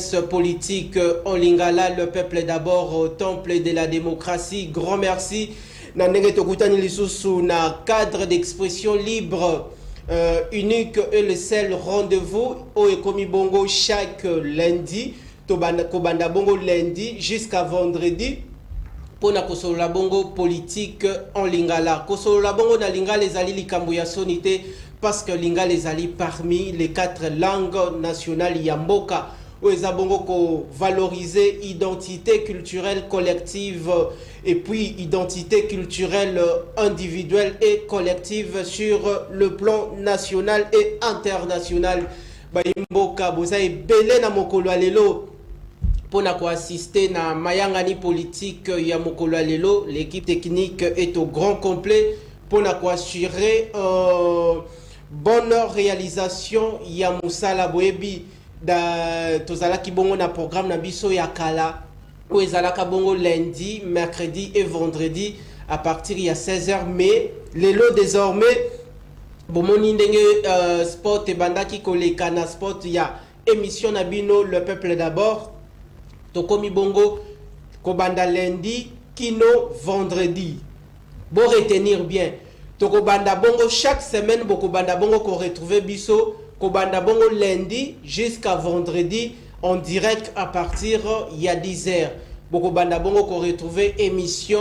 presse politique en Lingala, le peuple d'abord au temple de la démocratie. Grand merci. Nandenge tokutani lisusu na cadre d'expression libre unique et le seul rendez-vous au Ekomi Bongo chaque lundi. Kobanda Bongo lundi jusqu'à vendredi. Pour na kosolola bongo politique en Lingala. Kosolola bongo na Lingala ezali likambo ya sonité parce que Lingala ezali parmi les 4 langues nationales yamboka. Oeza bongo ko valoriser identité culturelle collective et puis identité culturelle individuelle et collective sur le plan national et international. Bayimboka boza ebele na mokolo lelo pour assister na mayangani politique ya mokolo lelo. L'équipe technique est au grand complet pour assurer bonne réalisation ya musala boebi da tozalaki bongo na programme na biso ya kala ou ezalaka bongo lundi, mercredi et vendredi à partir ya 16h. mais lelo désormais bomoni ndenge sport ebandaki koleka na sport ya émission na bino le peuple d'abord tokomi bongo kobanda lundi kino vendredi. Bon retenir bien tokobanda bongo chaque semaine bokobanda bongo ko retrouver biso kobanda bongo lundi jusqu'à vendredi en direct à partir il y a 10h. Bokobanda bongo ko retrouver émission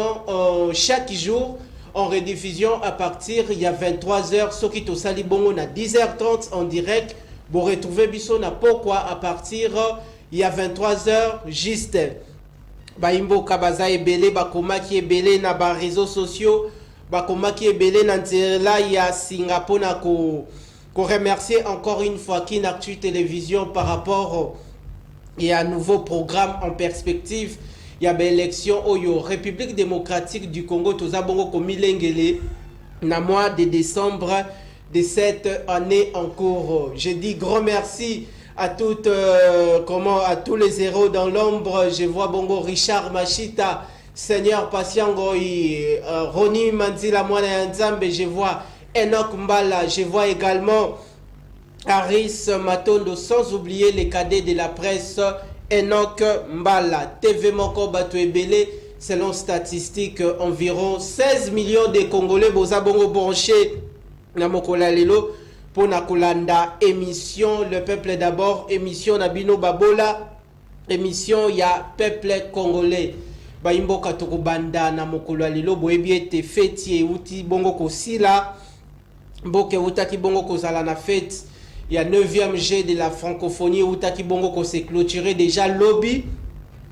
chaque jour en rediffusion à partir il y a 23h. Soki to sali bongo na 10h30 en direct. Bo retrouver biso na pourquoi à partir il y a 23h juste. Baimbo kabaza ebele bakomaki ebele na ba réseaux sociaux. Bakomaki ebele na nzela ya Singapour na ko remercier encore une fois Kinactu Télévision par rapport à un nouveau programme en perspective. Il y a l'élection au République démocratique du Congo tozabongo komilengele na mois de décembre de cette année en cours. Je dis grand merci à toutes à tous les héros dans l'ombre. Je vois bongo Richard Machita, Seigneur Patiango, Roni Manzila Mwana Nzambe, je vois Enoch Mbala, je vois également Aris Matondo, sans oublier les cadets de la presse, Enoch Mbala, TV Moko Batuebele, selon statistiques, environ 16 millions de Congolais, Bozabongo branchés, Namokola Lelo, pour Nakolanda, émission Le Peuple d'abord, émission Nabino Babola, émission Ya Peuple Congolais. Baimboka tokobanda na mokolo lelo boyebi ete feti euti bongo kosila mboke utaki bongo kozala na fête il y a 9e G de la francophonie utaki bongo ko se clôturer déjà lobby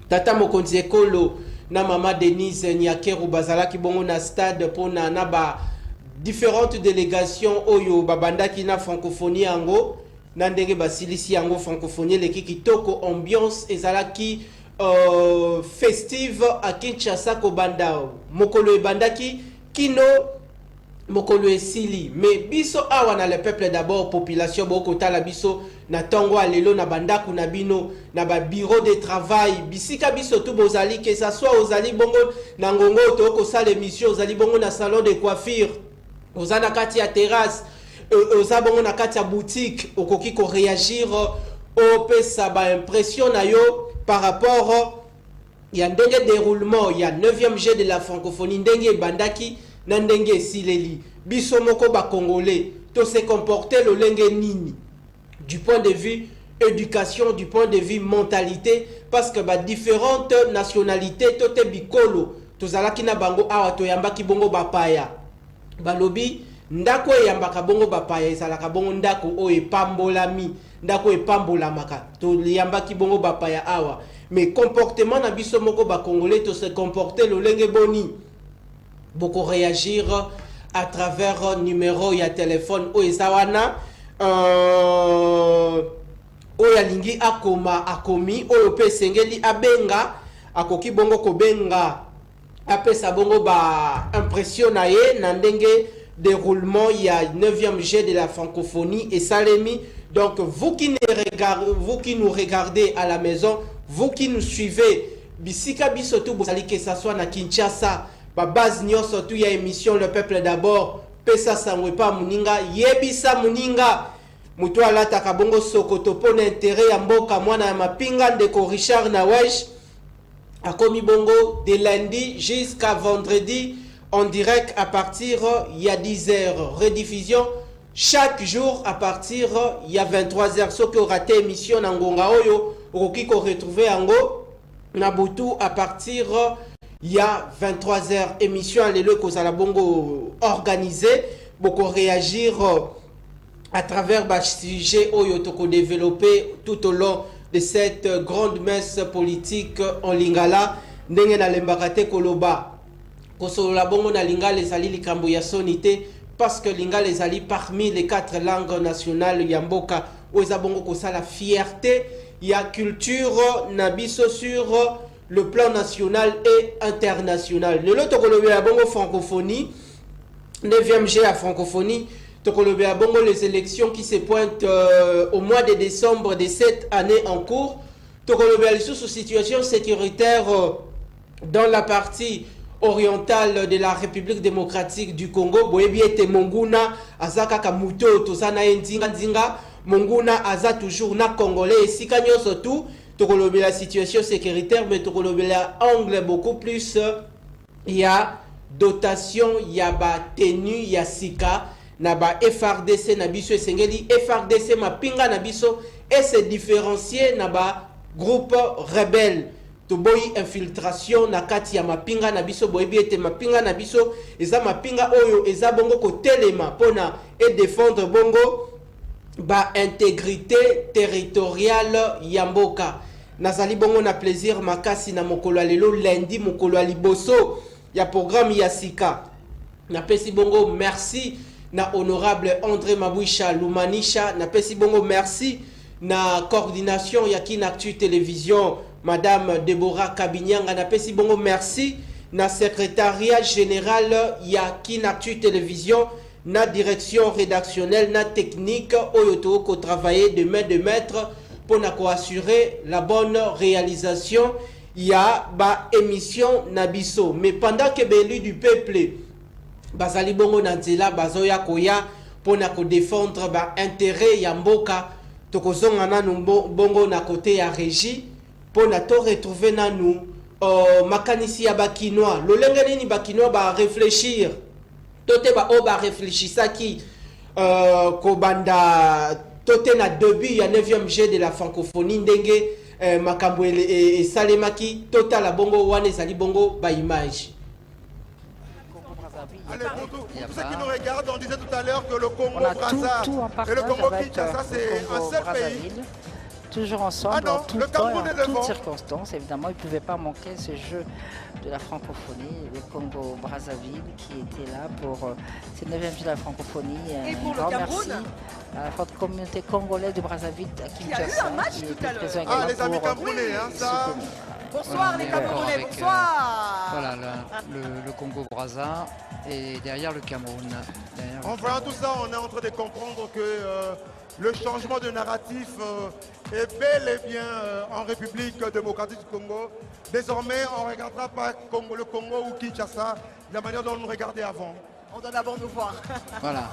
tata mokonzi ekolo na mama Denise Nyakeru bazalaki bongo na stade pona na ba différentes délégations oyo babandaki na francophonie yango na ndenge basilisi yango francophonie leki kitoko ambiance ezalaki festive à Kinshasa kobanda mokolo ebandaki kino mokolo esili. Mais biso awa na le peuple d'abord population boko tala biso na tongo alelo na bandaku na bino na ba bureau de travail bisika biso tout bozali que ça soit ozali bongo na ngongo to ko sala émission ozali bongo na salon de coiffure ozana kati ya terrasse oza bongo na kati ya boutique okoki ko réagir au pesa ba impression na yo par rapport il y a ndenge déroulement il y a 9e G de la francophonie ndenge bandaki na ndenge sileli biso moko ba congolais to se comporter le lenge nini du point de vue éducation du point de vue mentalité parce que ba différentes nationalités to te bikolo to zalaki na bango awa to yambaki bongo bapaya balobi ndako yambaka bongo bapaya ezalaka bongo ndako o epambolami ndako epambolamaka to yambaki bongo bapaya awa. Mais comportement na biso moko ba congolais to se comporter le lenge boni beaucoup réagir à travers numéro ya téléphone o ezawana o ya lingi akoma akomi o pe sengeli abenga akoki bongo ko benga apesa bongo ba impression na ye na ndenge déroulement il y a 9e G de la francophonie et Salemi. Donc vous qui nous regardez à la maison, vous qui nous suivez bisika bisoto bozali que ça soit na Kinshasa ba base nyonso tu ya émission Le Peuple d'abord pesa sangwe pa muninga yebisa muninga mutu alataka bongo sokoto pona intérêt ya mboka mwana ya mapinga ndeko Richard Nawej akomi bongo de lundi jusqu'à vendredi en direct à partir il y a 10h, rediffusion chaque jour à partir il y a 23h. Ceux qui ont raté émission na ngonga oyo okoki ko retrouver yango na butu à partir il y a 23h. Émission lelo kozala bongo organisée beaucoup réagir à travers le sujet oyo toko développer tout au long de cette grande messe politique en lingala ndenge na lembaka te koloba kosolola bongo na lingala ezali likambo ya sonité parce que lingala ezali parmi les 4 langues nationales ya mboka oyo eza bongo kosala fierté ya culture na biso sur le plan national et international. Lelo tokolobela bongo francophonie 9e G à francophonie tokolobela bongo les élections qui se pointent au mois de décembre de cette année en cours. Tokolobela sous situation sécuritaire dans la partie orientale de la République démocratique du Congo. Boyebi ete Monguna azaka kamuto tozana endinga ndinga Monguna aza toujours na congolais esika nyonso tout. Tokolobela situation sécuritaire mais tokolobela angle beaucoup plus il y a dotation ya ba tenue ya sika na ba FRDC na biso esengeli FRDC mapinga na biso et se différencier na ba groupe rebelle to boy infiltration na kati ya mapinga na biso boyebi ete mapinga na biso eza mapinga oyo eza bongo ko telema pona et défendre bongo ba intégrité territoriale ya mboka. Nazali bongo na plaisir makasi na mokolo lelo lundi mokolo liboso ya programme ya sika na pesi bongo merci na honorable André Mabouisha Lumanisha na pesi bongo merci na coordination ya Kinactu télévision madame Deborah Kabinyanga na pesi bongo merci na secrétariat général ya Kinactu télévision na direction rédactionnelle na technique oyo to ko travailler de main de maître pour assurer la bonne réalisation il y a ba émission nabiso. Mais pendant que l'élu du peuple bazali bongo na nzela bazoya koya pour défendre ba intérêt ya mboka tokozonga na bongo na côté ya régie pour na to retrouver na nous makanisi ya bakinois lolenge nini bakinois ba réfléchir tote ba o ba réfléchissaki kobanda tote na début ya 9e G de la francophonie ndenge makambo et salemaki total la bongo wane sali bongo ba image. Allez, pour tous ceux qui nous regardent, on disait tout à l'heure que le Congo Brazza et le Congo Kinshasa c'est un seul pays. Toujours ensemble, dans tout temps et en toutes circonstances. Évidemment, il ne pouvait pas manquer ce jeu de la francophonie, le Congo-Brazzaville qui était là pour cette 9e journée de la francophonie. Et pour grand le Cameroun, merci à la forte communauté congolaise de Brazzaville à Kinshasa qui était présent Ah, les également amis pour camerounais, hein, ça. Bonsoir Voilà, les on est Camerounais, avec, bonsoir. Voilà, le Congo-Brazza et derrière le Cameroun. En voyant tout ça, on est en train de comprendre que le changement de narratif est bel et bien en République démocratique du Congo. Désormais, on ne regardera pas le Congo ou Kinshasa de la manière dont on nous regardait avant. On doit d'abord nous voir. Voilà.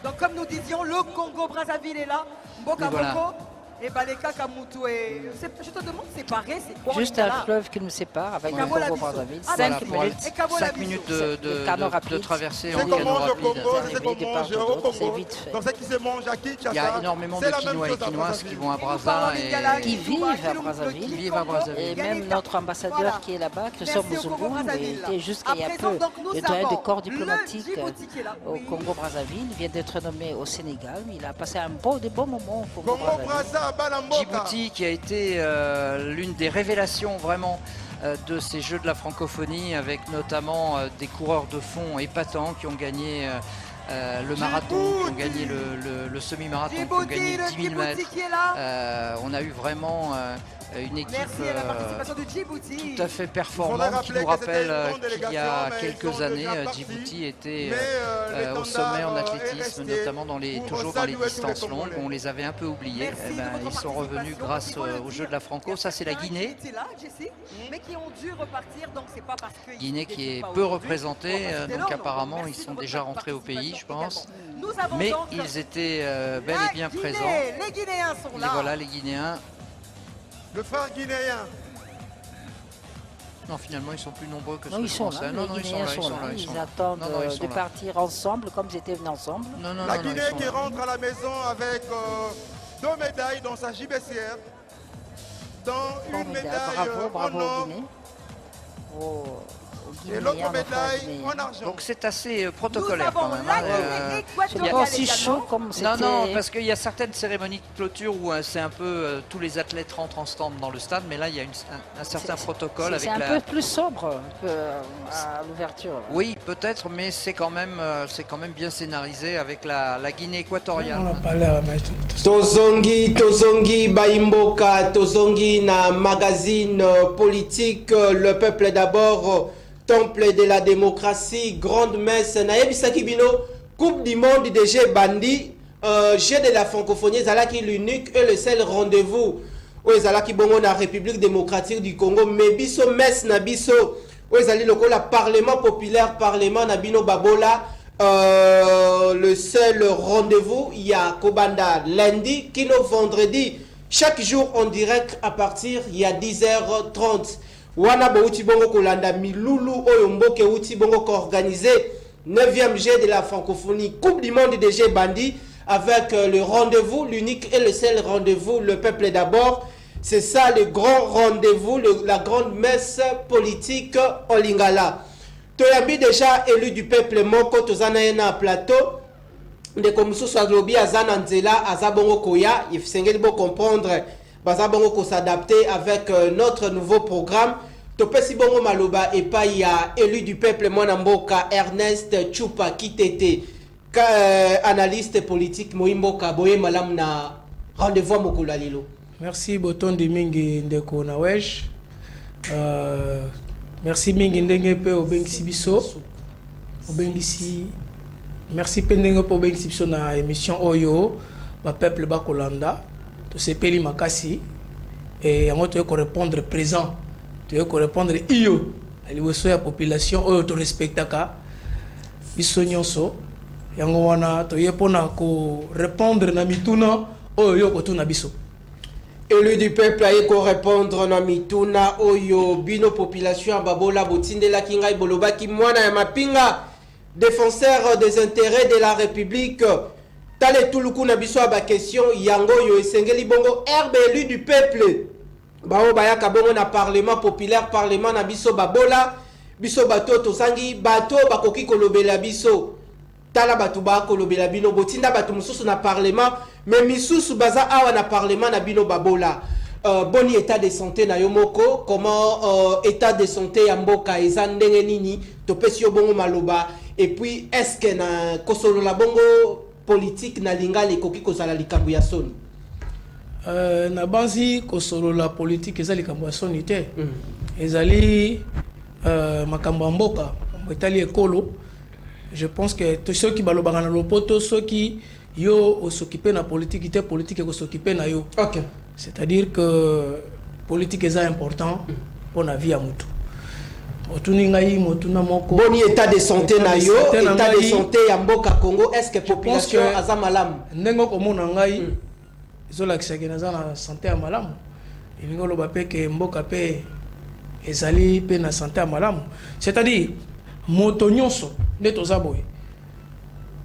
Donc comme nous disions, le Congo-Brazzaville est là, Mboka Oui, voilà. Boko et Baleka Kamutu. Et je te demande, séparé, c'est quoi juste un fleuve qui nous sépare avec le Kabola Congo-Brazzaville. Bisso. 5 Ah, Voilà, minutes. Et Kabola 5 Bisso. minutes Le canot rapide. de traversée C'est en qu'on canot mange au rapide. Congo, c'est ce qu'on Des mange parts au d'autres, c'est Congo. vite fait. Donc ce qui se mange à Kinshasa, Il y a énormément de c'est la même Quinois et chose à Quinoises Brazzaville. qui vont à Et nous parlons Brazza lingala, et Qui vivent à Kilumba, Brazzaville. Kilumba, Vivent à Brazzaville. Et Bien même évidemment. notre ambassadeur Voilà. qui est là-bas, Christophe Merci au Mouzoulou, Congo-Brazzaville. était jusqu'à il y a À peu présent, donc, nous le doyen avons du corps le diplomatique Djibouti qui est là. au Oui. Congo-Brazzaville. Il vient d'être nommé au Sénégal. Il a passé des bons moments au Congo Congo-Brazzaville. Brazza, Balamboka. Djibouti qui a été l'une des révélations vraiment de ces Jeux de la francophonie avec notamment des coureurs de fond épatants qui ont gagné le marathon, qui ont gagné le semi-marathon, qui ont gagné Djibouti, 10 000 le mètres. Djibouti qui est là. On a eu vraiment une équipe Merci à la participation de Djibouti. tout à fait performante qui nous rappelle qu'il y a quelques années, Djibouti était au sommet en athlétisme, notamment toujours dans les distances longues. On les avait un peu oubliés. Eh ben, ils sont revenus grâce aux Jeux de la Franco. Ça, c'est la Guinée. Guinée qui est peu représentée, donc apparemment ils sont déjà rentrés au pays, je pense. Mais ils étaient bel et bien présents. Les Guinéens sont là. Et voilà les Guinéens. Le phare guinéen. Non, finalement, ils sont plus nombreux que ce Non, que ils je sont pensais. là. Non, Les non, Guinéens sont là. Ils attendent de partir ensemble, comme ils étaient venus ensemble. La Guinée qui rentre à la maison avec 2 médailles dans sa JBCR. Dans une médaille bravo en or. Et l'autre médaille en argent. Donc c'est assez protocolaire quand même. C'est pas aussi chaud comme c'était. Non, parce qu'il y a certaines cérémonies de clôture où c'est un peu tous les athlètes rentrent en stand dans le stade, mais là il y a un certain protocole avec la... C'est un peu plus sobre à l'ouverture. Oui, peut-être, mais c'est quand même bien scénarisé avec la Guinée équatoriale. Tozongi Baimboka, Tozongi na magazine politique, le peuple d'abord. Temple de la démocratie, grande messe, Naebisa Kibino, Coupe du monde des Jeux Bandi, Jeux de la francophonie, Zalaki l'unique et le seul rendez-vous. Oui, Zalaki Bongo na République démocratique du Congo, mais biso messe na biso, oui, Zali loko la Parlement populaire, Parlement Nabino Babola, le seul rendez-vous, il y a Kobanda lundi, Kino vendredi, chaque jour en direct à partir, il y a 10h30. Wana Bouti Bongo Kolanda Milulu Oyomboke Outi Bongo organisé 9e Jeu de la francophonie, Coupe du monde des Jeux Bandits, avec le rendez-vous, l'unique et le seul rendez-vous, le peuple d'abord. C'est ça le grand rendez-vous, la grande messe politique en Lingala. Toyambi déjà élu du peuple Moko, Tozana plateau. De comme soit lobby Azana Nzela, Azabongo Koya, il faut comprendre. Bazabongo ko s'adapter avec notre nouveau programme. Topesi Bongo Maloba et pas il y a élu du peuple Mwanamboka Ernest Chupa Kitete, analyste politique Moimboka Boye Malam na rendez-vous à Mokulalilo. Merci Boton de Mingi Ndeko Nawesh. Merci Mingi Ndenge pe Obengisi Biso. Obengisi. Merci Pendenge pour Obengisi Biso na émission Oyo, ma peuple Bakolanda. To sepeli makasi et on doit répondre présent, tu dois répondre iyo aliweso ya population oyo to respectaka biso nyonso yango wana to yepona ko répondre na mituna oyo ko tuna biso. Élu du peuple a ko répondre na mituna oyo bino population babola botindela kingai boloba ki mwana ya mapinga, défenseur des intérêts de la République. Tale Touloukou na biso ba question yango yo esengeli bongo herbe élu du peuple. Bao bayaka bongo na parlement populaire, parlement na biso babola, biso bato tosangi bato bakoki kolobela biso. Tala bato ba kolobela bino botinda bato mususu na parlement, mais misusu baza awa na parlement na bino babola. Boni état de santé na yomoko, comment état de santé ya mboka eza ndenge nini, topesi yo bongo maloba, et puis est-ce que na kosolo la bongo politique na lingali koki kozala likambo ya soni na banzi kosolo la politique ezali likambo ya soni te ezali makambo ya mboka etali ekolo. Je pense que tous ceux qui balobanga na lopoto ceux qui yo s'occuper na politique te politique ko s'occuper na yo. OK. C'est-à-dire que politique est important pour la vie à mutu. Boni état de santé na yo, état de santé ya mboka Congo, est-ce que population aza malamu? Ndengo komona ngai izola kisaki na za santé ya malamu. Ilingo loba pe ke mboka pe ezali pe na santé ya malamu. C'est-à-dire moto nyonso nde toza boye.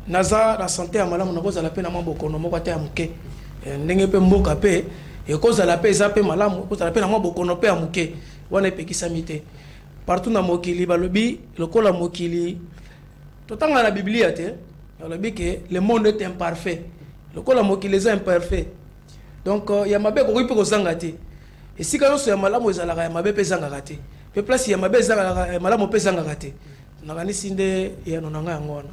Naza la santé ya malamu nakoza la pe na maboko no moko ta muke. Ndenge pe mboka pe ekoza la pe eza pe malamu, ekoza la pe na maboko no pe ya muke. Wana epekisa mite. Partout dans mokili balobi lokola mokili totanga na biblia te balobi que le monde est imparfait lokola mokili est imparfait donc ya mabe ko ripe ko zanga te et si quand ya malamu ezalaka ya mabe pe zanga te pe place ya mabe zanga malamu pe zanga te nakani sinde ya nonanga yango wana.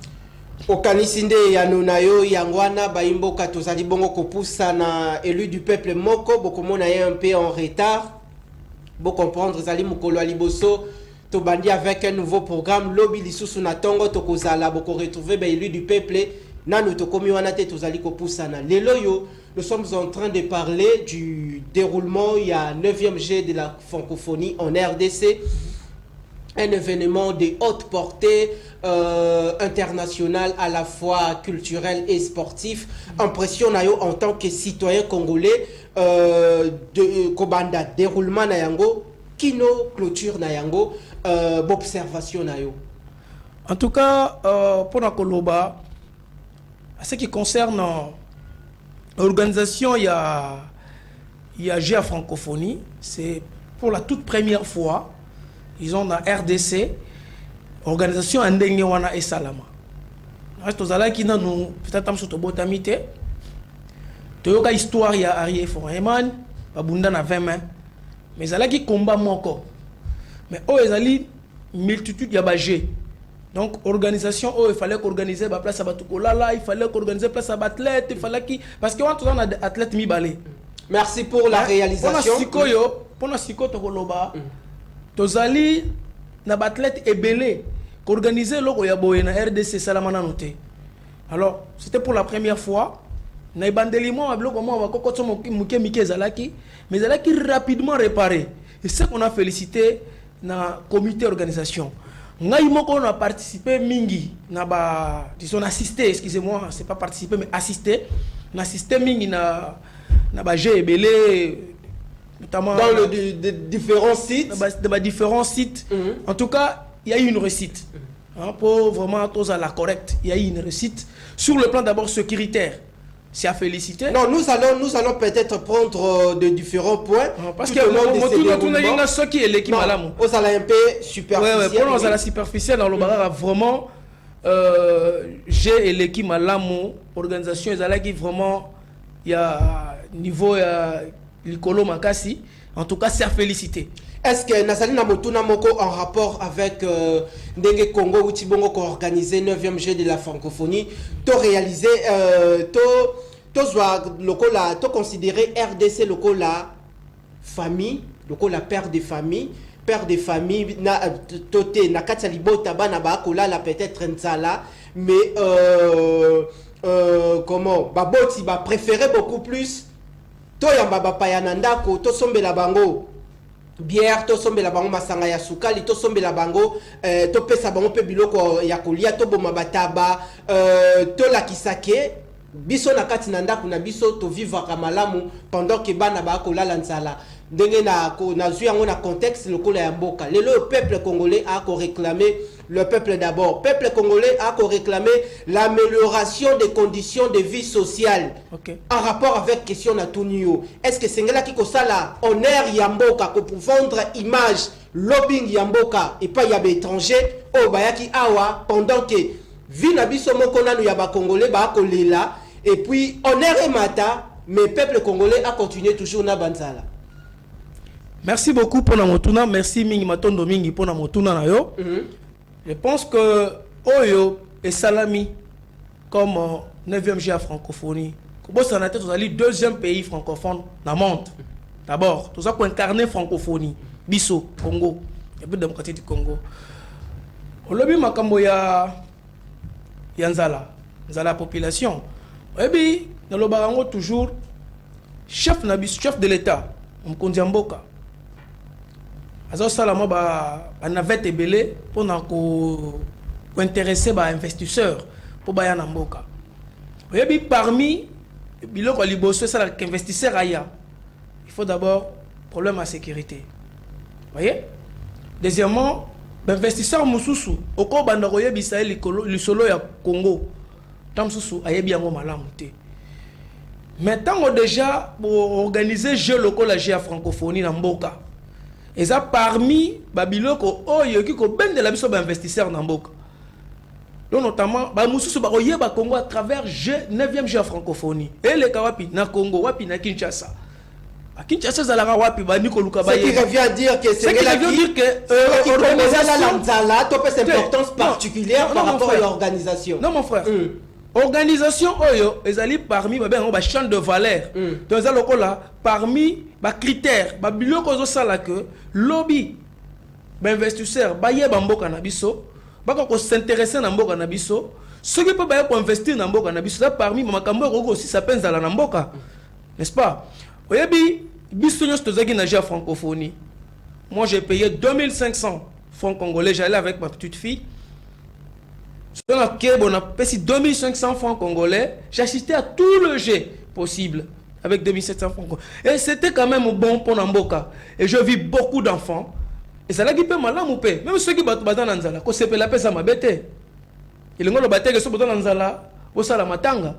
Okanisinde ya nunayo yangwana baimboka tozali bongo kopusa na élu du peuple moko bokomona ye un peu en retard. Bo comprendre zali mukolo liboso to bandi avec un nouveau programme lobi lisusu na tongo tokozala boko retrouver ba élu du peuple nanu tokomi wana te tozali kopusa na lelo yo. Nous sommes en train de parler du déroulement il y a 9e G de la francophonie en RDC. Un événement de haute portée internationale, à la fois culturel et sportif. Impression nayo en tant que citoyen congolais de Kobanda déroulement nayango, kino clôture nayango, observation nayo. En tout cas, pour la Koloba, à ce qui concerne l'organisation, il y a GA Francophonie, c'est pour la toute première fois. Ils ont la RDC, organisation Andenge Wana et Salama. Reste aux alaki na nous peut-être sur botamité. Toyoka histoire ya Arié Foreman, babunda na 20 mains. Mais alaki combat moko. Mais oh ezali multitude ya bagé. Donc organisation oh il fallait qu'organiser ba place à batukolala, il fallait qu'organiser place à athlète, il fallait qui parce que on a des athlètes mi balé. Merci pour la réalisation. Pour na siko to koloba. Tozali na batlet ebele qu'organiser loko ya boye na RDC salamana noté. Alors, c'était pour la première fois. Na ibandelimo abloko mo bakokotso muke mike zalaki, mais zalaki rapidement réparé. Et c'est qu'on a félicité na comité organisation. Ngai moko on a participé mingi na ba disons assisté, excusez-moi, c'est pas participer mais assister. Na assisté mingi na ba jeu ebele notamment dans les différents sites. Dans différents sites. En tout cas, il y a eu une réussite. Pour vraiment tous à la correcte, il y a eu une réussite. Sur le plan d'abord sécuritaire, c'est à féliciter. Non, nous allons peut-être prendre de différents points. Parce que ceux qui est l'équipe Malamu. On a un peu superficiel. Pour nous, à la superficielle, dans le barrage, vraiment, j'ai l'équipe Malamu, organisation, qui vraiment, il y a niveau. Likolo Makasi, en tout cas c'est à féliciter. Est-ce que Nazali Namotuna Moko en rapport avec Ndenge Congo ou Tibongo qui a organisé 9e G de la francophonie, to réalisé, to considérer RDC la famille, la père de famille, na toté na katalibota bana ba kola peut-être nzala, mais comment baboti ba préférer beaucoup plus to yamba bapayana ndako to sombela bango bière to sombela bango masanga ya sukali to sombela bango to pesa bango pe biloko ya kolia to boma bataba to lakisake biso na kati na ndako na biso to vivre malamu pendant que bana ba kolala nzala ndenge na zui yango na contexte lokola ya mboka lelo le peuple congolais a réclamé le peuple d'abord. Peuple congolais a réclamé l'amélioration des conditions de vie sociale en rapport avec question na tunio. Est-ce que c'est là qui kosala honneur yamboka pour vendre image lobbying yamboka et pas yaba étranger au bayaki awa pendant que vie na biso moko nanu yaba congolais ba kolela et puis honneur et mata mais peuple congolais a continué toujours na banzala. Merci beaucoup pour Namotuna, merci mingi matondo mingi pour Namotuna na yo. Je pense que Oyo et Salami, comme 9e G à francophonie, Kobo Sanate, vous allez 2e pays francophone dans le monde. D'abord, tout ça pour incarner francophonie, Bisso, Congo, et puis démocratie du Congo. Au lobby Makambo ya Nzala population. Et puis, dans le barango toujours, chef de l'État, Mkondi Mboka. Alors ça, on avait été pour intéresser les investisseurs pour les Mboka. Et puis parmi les investisseurs, il faut d'abord problème à sécurité. Voyez? Deuxièmement, l'investisseur Moussoussou, au cours de le solo ya Congo, Tamsoussou a yebi yango malamu te. Maintenant déjà pour organiser jeu local à francophonie na Mboka. Et ça parmi Babiloko oyo qui ko ben de la biso ba investisseur na Mboka. Donc notamment ba Moussoussou ba oyeba Congo à travers 9e jeu francophonie. Et les kawapi na Congo wapi na Kinshasa. Ce qui revient à dire que c'est importance particulière par rapport à l'organisation. Non, mon frère. Organisation oyo ezali parmi ba champ de valeur. Donc ça lokola parmi ba critères ba biloko zo sala que lobby ba investisseur ba yeba mboka na biso ba ko s'intéresser na mboka na biso ceux qui peuvent pas investir na mboka na biso ça parmi makambo ko aussi ça penza la na mboka. N'est-ce pas? Oyebi biso nyos tozaki na ja francophonie. Moi j'ai payé 2500 francs congolais, j'allais avec ma petite fille. On a payé 2500 francs congolais. J'ai assisté à tout le jet possible avec 2700 francs congolais. Et c'était quand même bon pour Namboka. Et je vis beaucoup d'enfants. Et ça l'a dit malam ou peu. Même ceux qui battent dans Nzala, quand c'est la paix, ça m'a bêté. Et le monde battait que ce dans Nzala, au Sala Matanga.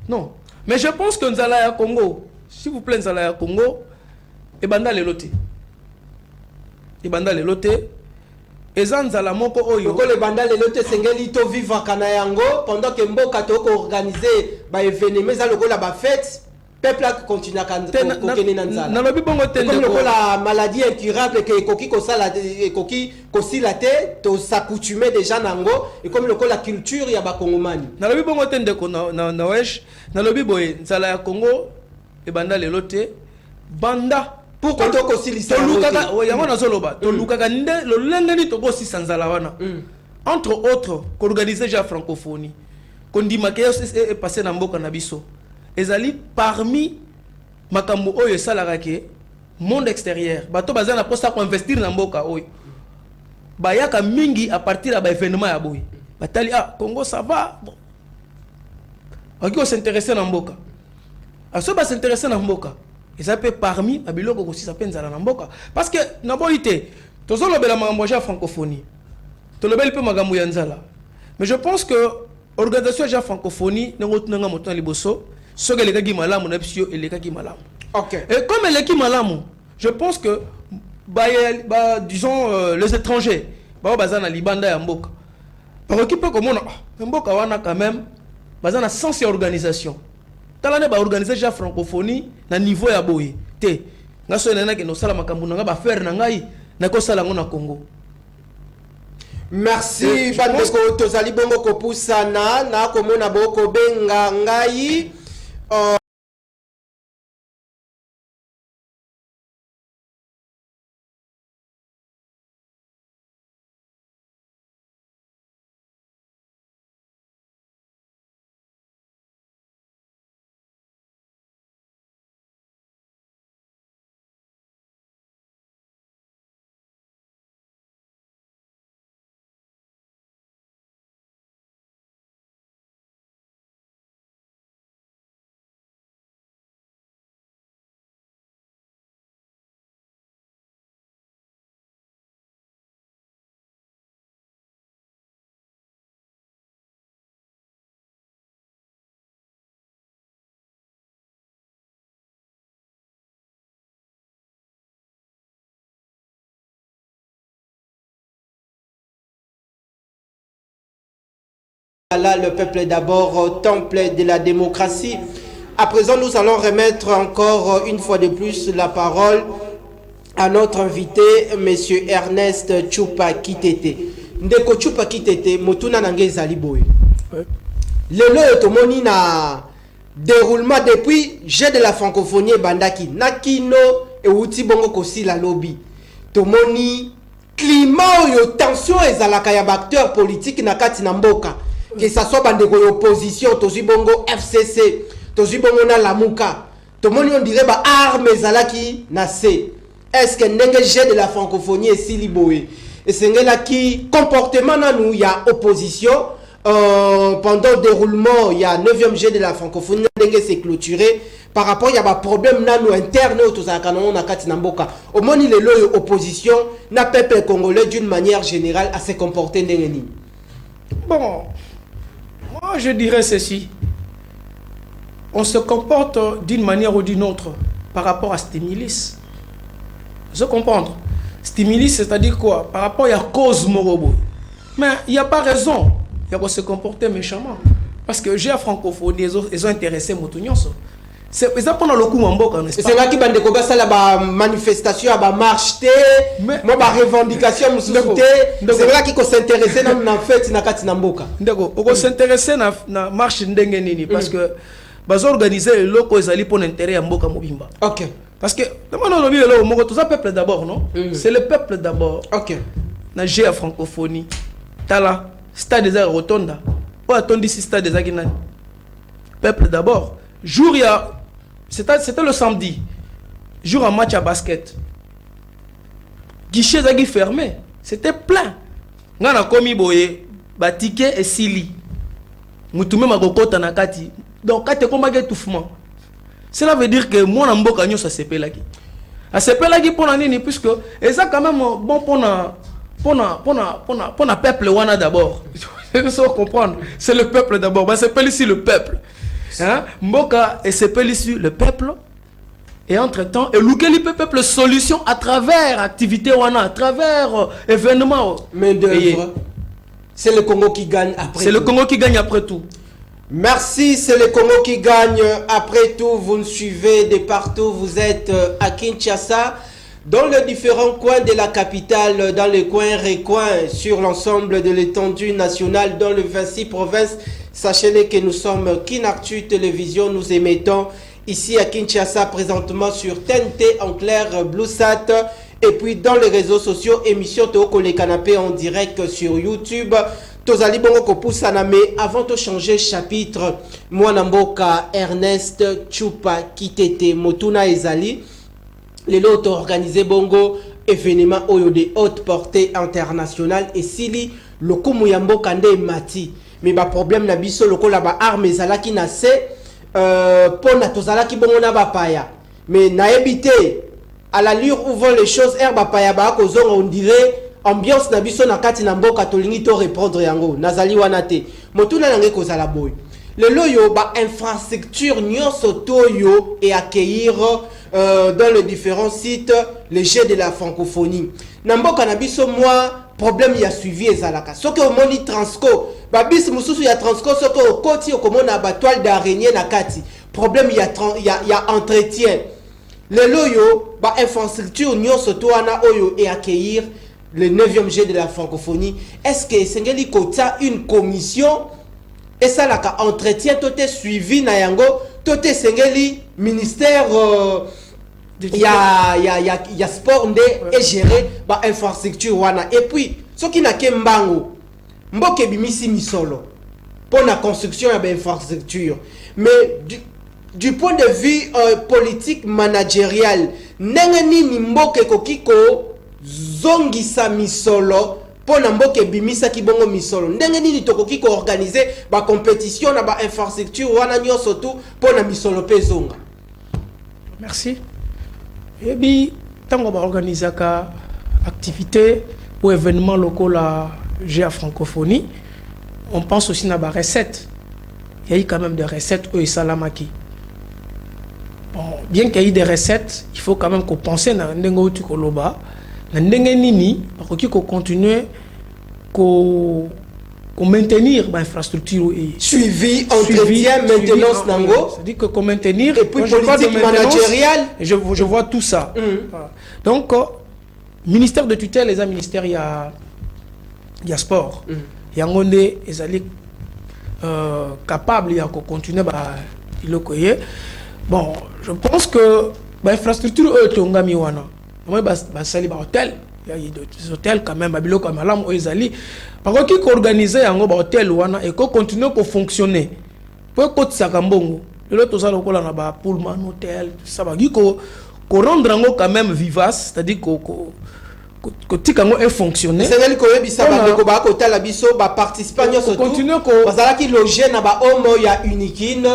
Non. Mais je pense que Nzala ya Congo, s'il vous plaît, Nzala ya Congo, et banda les lotés. Et banda les lotés. Ezanzala moko oyo ko le banda le lote sengeli to vivre kana yango pendant que mboka to ko organiser ba événement za lokola ba fête peuple a continue ko kene na nzala na lobi bongo tende comme lokola maladie incurable que koki ko sala koki ko silate to s'accoutumer déjà nango et comme lokola culture ya ba kongomani na lobi bongo tende ko na wesh na lobi boye nzala ya Congo e banda le lote banda. Pourquoi tu as aussi l'histoire? Entre autres, qu'organiser la francophonie, qu'on dit que est passé dans Mboka Nabiso, ezali parmi makambo oyo salarake monde extérieur. Bato bazana posta ko investir dans Mboka oyo. Bayaka mingi à partir de événement ya boy. Batali Congo ça va. Bon. On s'intéresser dans Mboka. Aso ba s'intéresser dans Mboka. Et ça peut parmi les biloko aussi ça peine dans mboka parce que na boité tozo lobela makambo ya francophonie to lobeli pe makambo ya nzala mais je pense que organisation ya francophonie n'engotunanga moto liboso soki elekaki malamu na biso elekaki malamu. OK. Et comme elekaki malamu je pense que disons les étrangers bazana libanda ya mboka par okipe komona mboka wana quand même bazana sans organisation. Talane ba organiser la francophonie na niveau ya boye te ngaso nena ke no sala makambo nga ba faire na ngai na ko sala ngona Congo. Merci bandeko tozali bongo ko pusana na ko mona boko benga ngai là, le peuple d'abord, temple de la démocratie. À présent, nous allons remettre encore une fois de plus la parole à notre invité, Monsieur Ernest Tchoupa Kitete. Ndeko Tchoupa Kitete, Motuna Nange Zaliboy. Le tomoni na déroulement depuis Jeu de la francophonie bandaki. Nakino et outi bongo kosi la lobby. Tomoni climat yo tension ezalaka ya acteurs politiques na kati na mboka. Que ça soit bandeko opposition, tozi bongo FCC, tozi bongo na Lamuka. Tout le monde on dirait ba armes zalaki na C. Est-ce que ndenge Jeu de la francophonie est si liboé? Et c'est là qui comportement na nous y a opposition pendant le déroulement il y a 9e Jeu de la francophonie ndenge c'est clôturé par rapport il y a un problème na nous interne au tozakano na kati na mboka. Au moins il est opposition na peuple congolais d'une manière générale à se comporter ndenge ni. Bon, moi je dirais ceci. On se comporte d'une manière ou d'une autre par rapport à Stimulus. Je comprends. Stimulus, c'est-à-dire quoi? Par rapport à la cause morobo. Mais il n'y a pas raison. Il y a se comporter méchamment. Parce que j'ai la francophonie, ils ont intéressé Moutounyonso. c'est ça pendant le coup en mboka, n'est-ce pas? C'est là qui bande ko basala ba manifestation ba marche moi ba revendication musuté c'est là qui ko s'intéresser na fête na kati na mboka ndeko oko s'intéresser na marche ndenge nini parce que bazo organiser loko ezali pour l'intérêt ya mboka mobimba. OK. Parce que demandons le moko tout ça peuple d'abord non? C'est le peuple d'abord. OK. Na GA francophonie tala stade des rotonda ou attendi si stade des aginani peuple d'abord jour il y a c'était le samedi jour en match à basket guichet zagi fermé c'était plein ngana komi boye ba ticket et sili mutume makokota na kati donc kati komba étouffement cela veut dire que moi na mboka nyo ça sepelaki a sepelaki pona nini puisque et ça quand même bon pona peuple wana d'abord il faut comprendre c'est le peuple d'abord bah c'est ici le peuple. Hein? Mboka et c'est ici le peuple et entre-temps et l'oukeli peuple solution à travers activité wana à travers événements mais c'est le Congo qui gagne après c'est le Congo qui gagne après tout. Merci, c'est le Congo qui gagne après tout. Vous nous suivez de partout, vous êtes à Kinshasa, dans les différents coins de la capitale, dans les coins recoins, sur l'ensemble de l'étendue nationale, dans les 26 provinces. Sachez-le que nous sommes Kinactu Télévision, nous émettons ici à Kinshasa présentement sur TNT en clair BlueSat et puis dans les réseaux sociaux, émission Toko les canapés en direct sur YouTube. Tozali bongo kopusana mais avant de changer chapitre, moi Namboka Ernest Chupa Kitete Motuna Ezali, les lots organisé bongo événement oyo de haute portée internationale et sili le kumuyambo kande mati. Mais ba problème na biso loko la ba arme zalaki na se pona tozalaki bongo na ba paya mais na ebité à l'allure où vont les choses herba paya ba ko zonga on dirait ambiance na biso na kati na mboka tolingi to répondre yango nazali wana te motuna nange kozala boy le loyo ba infrastructure nyonso toyo et accueillir dans les différents sites les jeux de la francophonie na mboka na biso moi problème ya suivi ezalaka soki omoni transco ba bis mususu ya transco soki okoti okomona ba toile d'araignée na kati problème ya entretien le loyo ba infrastructure nyonso to wana oyo et accueillir le 9e jet de la francophonie. Est-ce que Sengeli Kota une commission et ça la entretien tout est suivi na yango tout est Sengeli ministère ya sport ndé et géré ba infrastructure wana et puis ce qui n'a que mbango mboke bimisi misolo pour la construction ya ba infrastructure mais du point de vue politique managérial nengeni ni mboke kokiko zongisa misolo pona mboke bimisa ki bongo misolo ndenge nini tokoki ko organiser ba compétition na ba infrastructure wana nyoso tu pona misolo pe zonga. Merci. Et bien tango ba organiser ka activité ou événement locaux la GA francophonie on pense aussi na ba recette. Il y a eu quand même des recettes au salamaki. Bon, bien qu'il y ait des recettes, il faut quand même qu'on pense na ndengo tu koloba. Na ndenge nini bakoki ko continuer ko maintenir ba infrastructure et suivi entretien maintenance nango c'est-à-dire que ko maintenir et puis politique managériale je vois tout ça. Voilà. Donc ministère de tutelle les ministères il y a sport il y a ngonde ezali capable il y a ko continuer ba ilokoye bon je pense que ba infrastructure tongami wana moi basali ba hôtel il y a des hôtels quand même babilo comme malam oezali par contre qui organiser yango ba hôtel wana et ko continuer ko fonctionner pour ko tsaka mbongo le to ça lokola na ba Pullman hôtel ça ba ko rendre yango quand même vivace c'est-à-dire ko tikango est fonctionner c'est elle ko yebisa ba ko ba hôtel abiso ba participants surtout continuer ko bazala ki loger na ba homo ya uniquine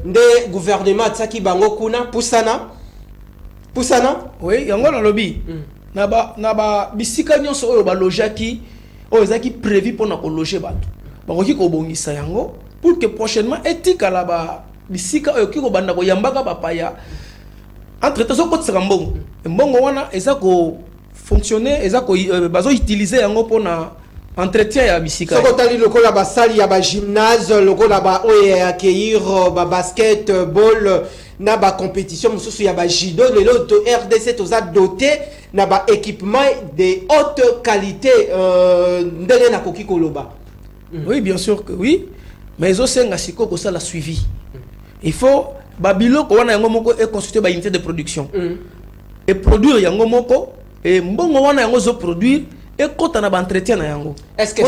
nde gouvernement tsaki bango kuna pusana oui yango na lobby na ba bisika nyonso oyo ba lojaki oyo ezaki prévu pour na ko loger bato bakoki ko bongisa yango pour que prochainement etika la ba bisika oyo ki ko banda ko yambaka bapaya entre temps ko tsaka mbongo wana eza ko fonctionner eza ko bazo utiliser yango pour na entretien ya bisika soko tali lokola ba salle ya ba gymnase lokola ba oyo accueillir ba basketball na ba compétition mususu ya ba judo lelo to RDC toza doté na ba équipement de haute qualité ndenge na koki koloba. Oui, bien sûr que oui, mais aussi ngasiko ko ça la suivi. Il faut babilo ko wana yango moko et consulter ba unité de production et produire yango moko et mbongo wana yango zo produire et quand on a ba entretien na yango. Est-ce que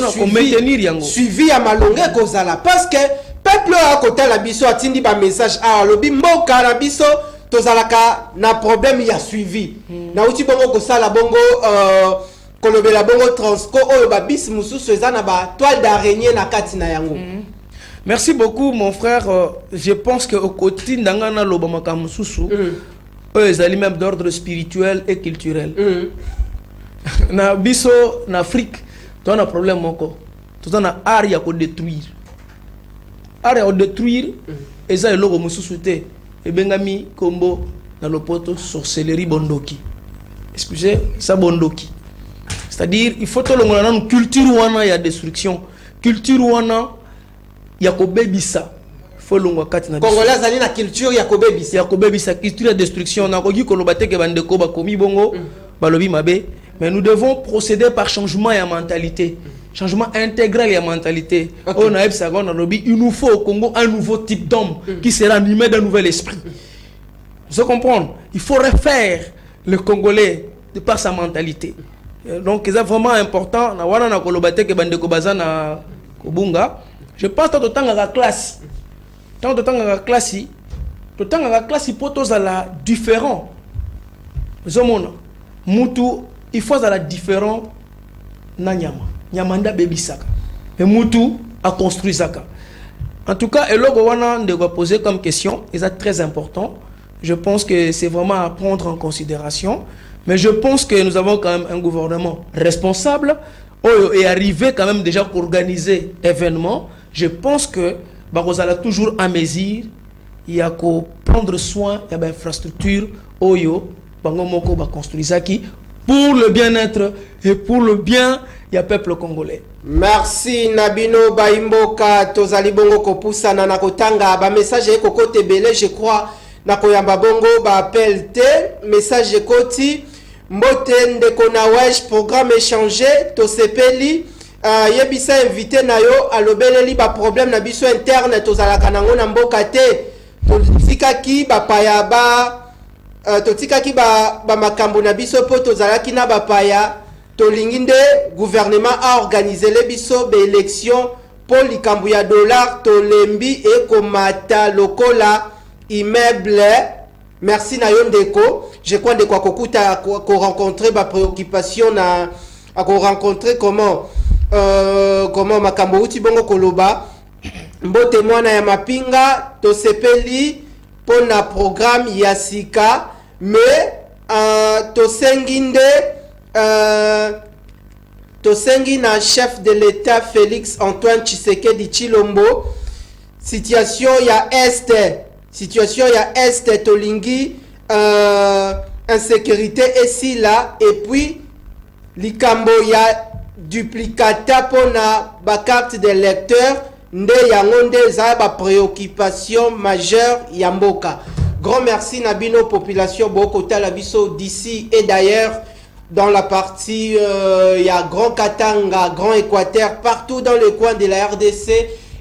suivi à malongue kozala parce que peuple a côté la biso atindi ba message a lobi mboka la biso tozalaka na problème ya suivi na uti bongo ko sala bongo kolobela bongo transco oyo ba bis mususu eza na ba toile d'araignée na kati na yango. Merci beaucoup mon frère, je pense que au côté ndangana loba makamususu eux ils allaient même d'ordre spirituel et culturel. Na biso na Afrique tu as un problème moko tu as na art ya ko détruire et ça eloko mususu te e bengami kombo na lopoto sorcellerie bondoki, excusez ça bondoki, c'est-à-dire il faut to longola na culture wana ya destruction, culture wana ya ko bebisa faut longwa kati na Congolais ali na culture ya ko bebisa culture ya destruction na ko gi koloba te ke bandeko ba komi bongo balobi mabe. Mais nous devons procéder par changement et mentalité. Changement intégral et mentalité. Il nous faut au Congo un nouveau type d'homme qui sera animé d'un nouvel esprit. Vous comprenez? Il faut refaire le Congolais de par sa mentalité. Donc c'est vraiment important. Je pense que tant que la classe, pour tous la différent. Il faut la différent na nyama. Nyamanda bebisaka. Et mutu a construit saka. En tout cas, elogo wana de poser comme question, c'est très important. Je pense que c'est vraiment à prendre en considération. Mais je pense que nous avons quand même un gouvernement responsable et arrivé quand même déjà pour organiser événements. Je pense que Barosala toujours à mesure, il y a qu'à prendre soin de l'infrastructure oyo bangomoko ba construire saki pour le bien-être et pour le bien du peuple congolais. Merci Nabino Baimboka tozali bongo kopusana na kotanga ba message eko kote belé je crois na koyamba bongo ba appel te message ekoti mbote ndeko na wesh programme échangé to sepeli yebisa invité na yo alobeleli ba problème na biso interne tozalaka nango na mboka te totikaki ba paya ba totikaki ba makambo na biso po tozalaki na bapaya tolingi nde gouvernement a organisé les biso be élection pour likambo ya dollar tolembi e komata lokola immeuble. Merci na yo ndeko, je crois ndeko kokuta ko rencontrer ba préoccupation na ko rencontrer comment makambo uti bongo koloba mbote mwana ya mapinga to sepeli pour na programme Yasika, mais tosengi na chef de l'État Félix Antoine Tshisekedi Tshilombo situation ya est tolingi insécurité ici là et puis likambo ya duplicata pour na ba carte de lecteur nde yango nde za ba préoccupation majeure ya mboka. Grand merci Nabino population boko tala biso d'ici et d'ailleurs dans la partie ya Grand Katanga, Grand Équateur, partout dans les coins de la RDC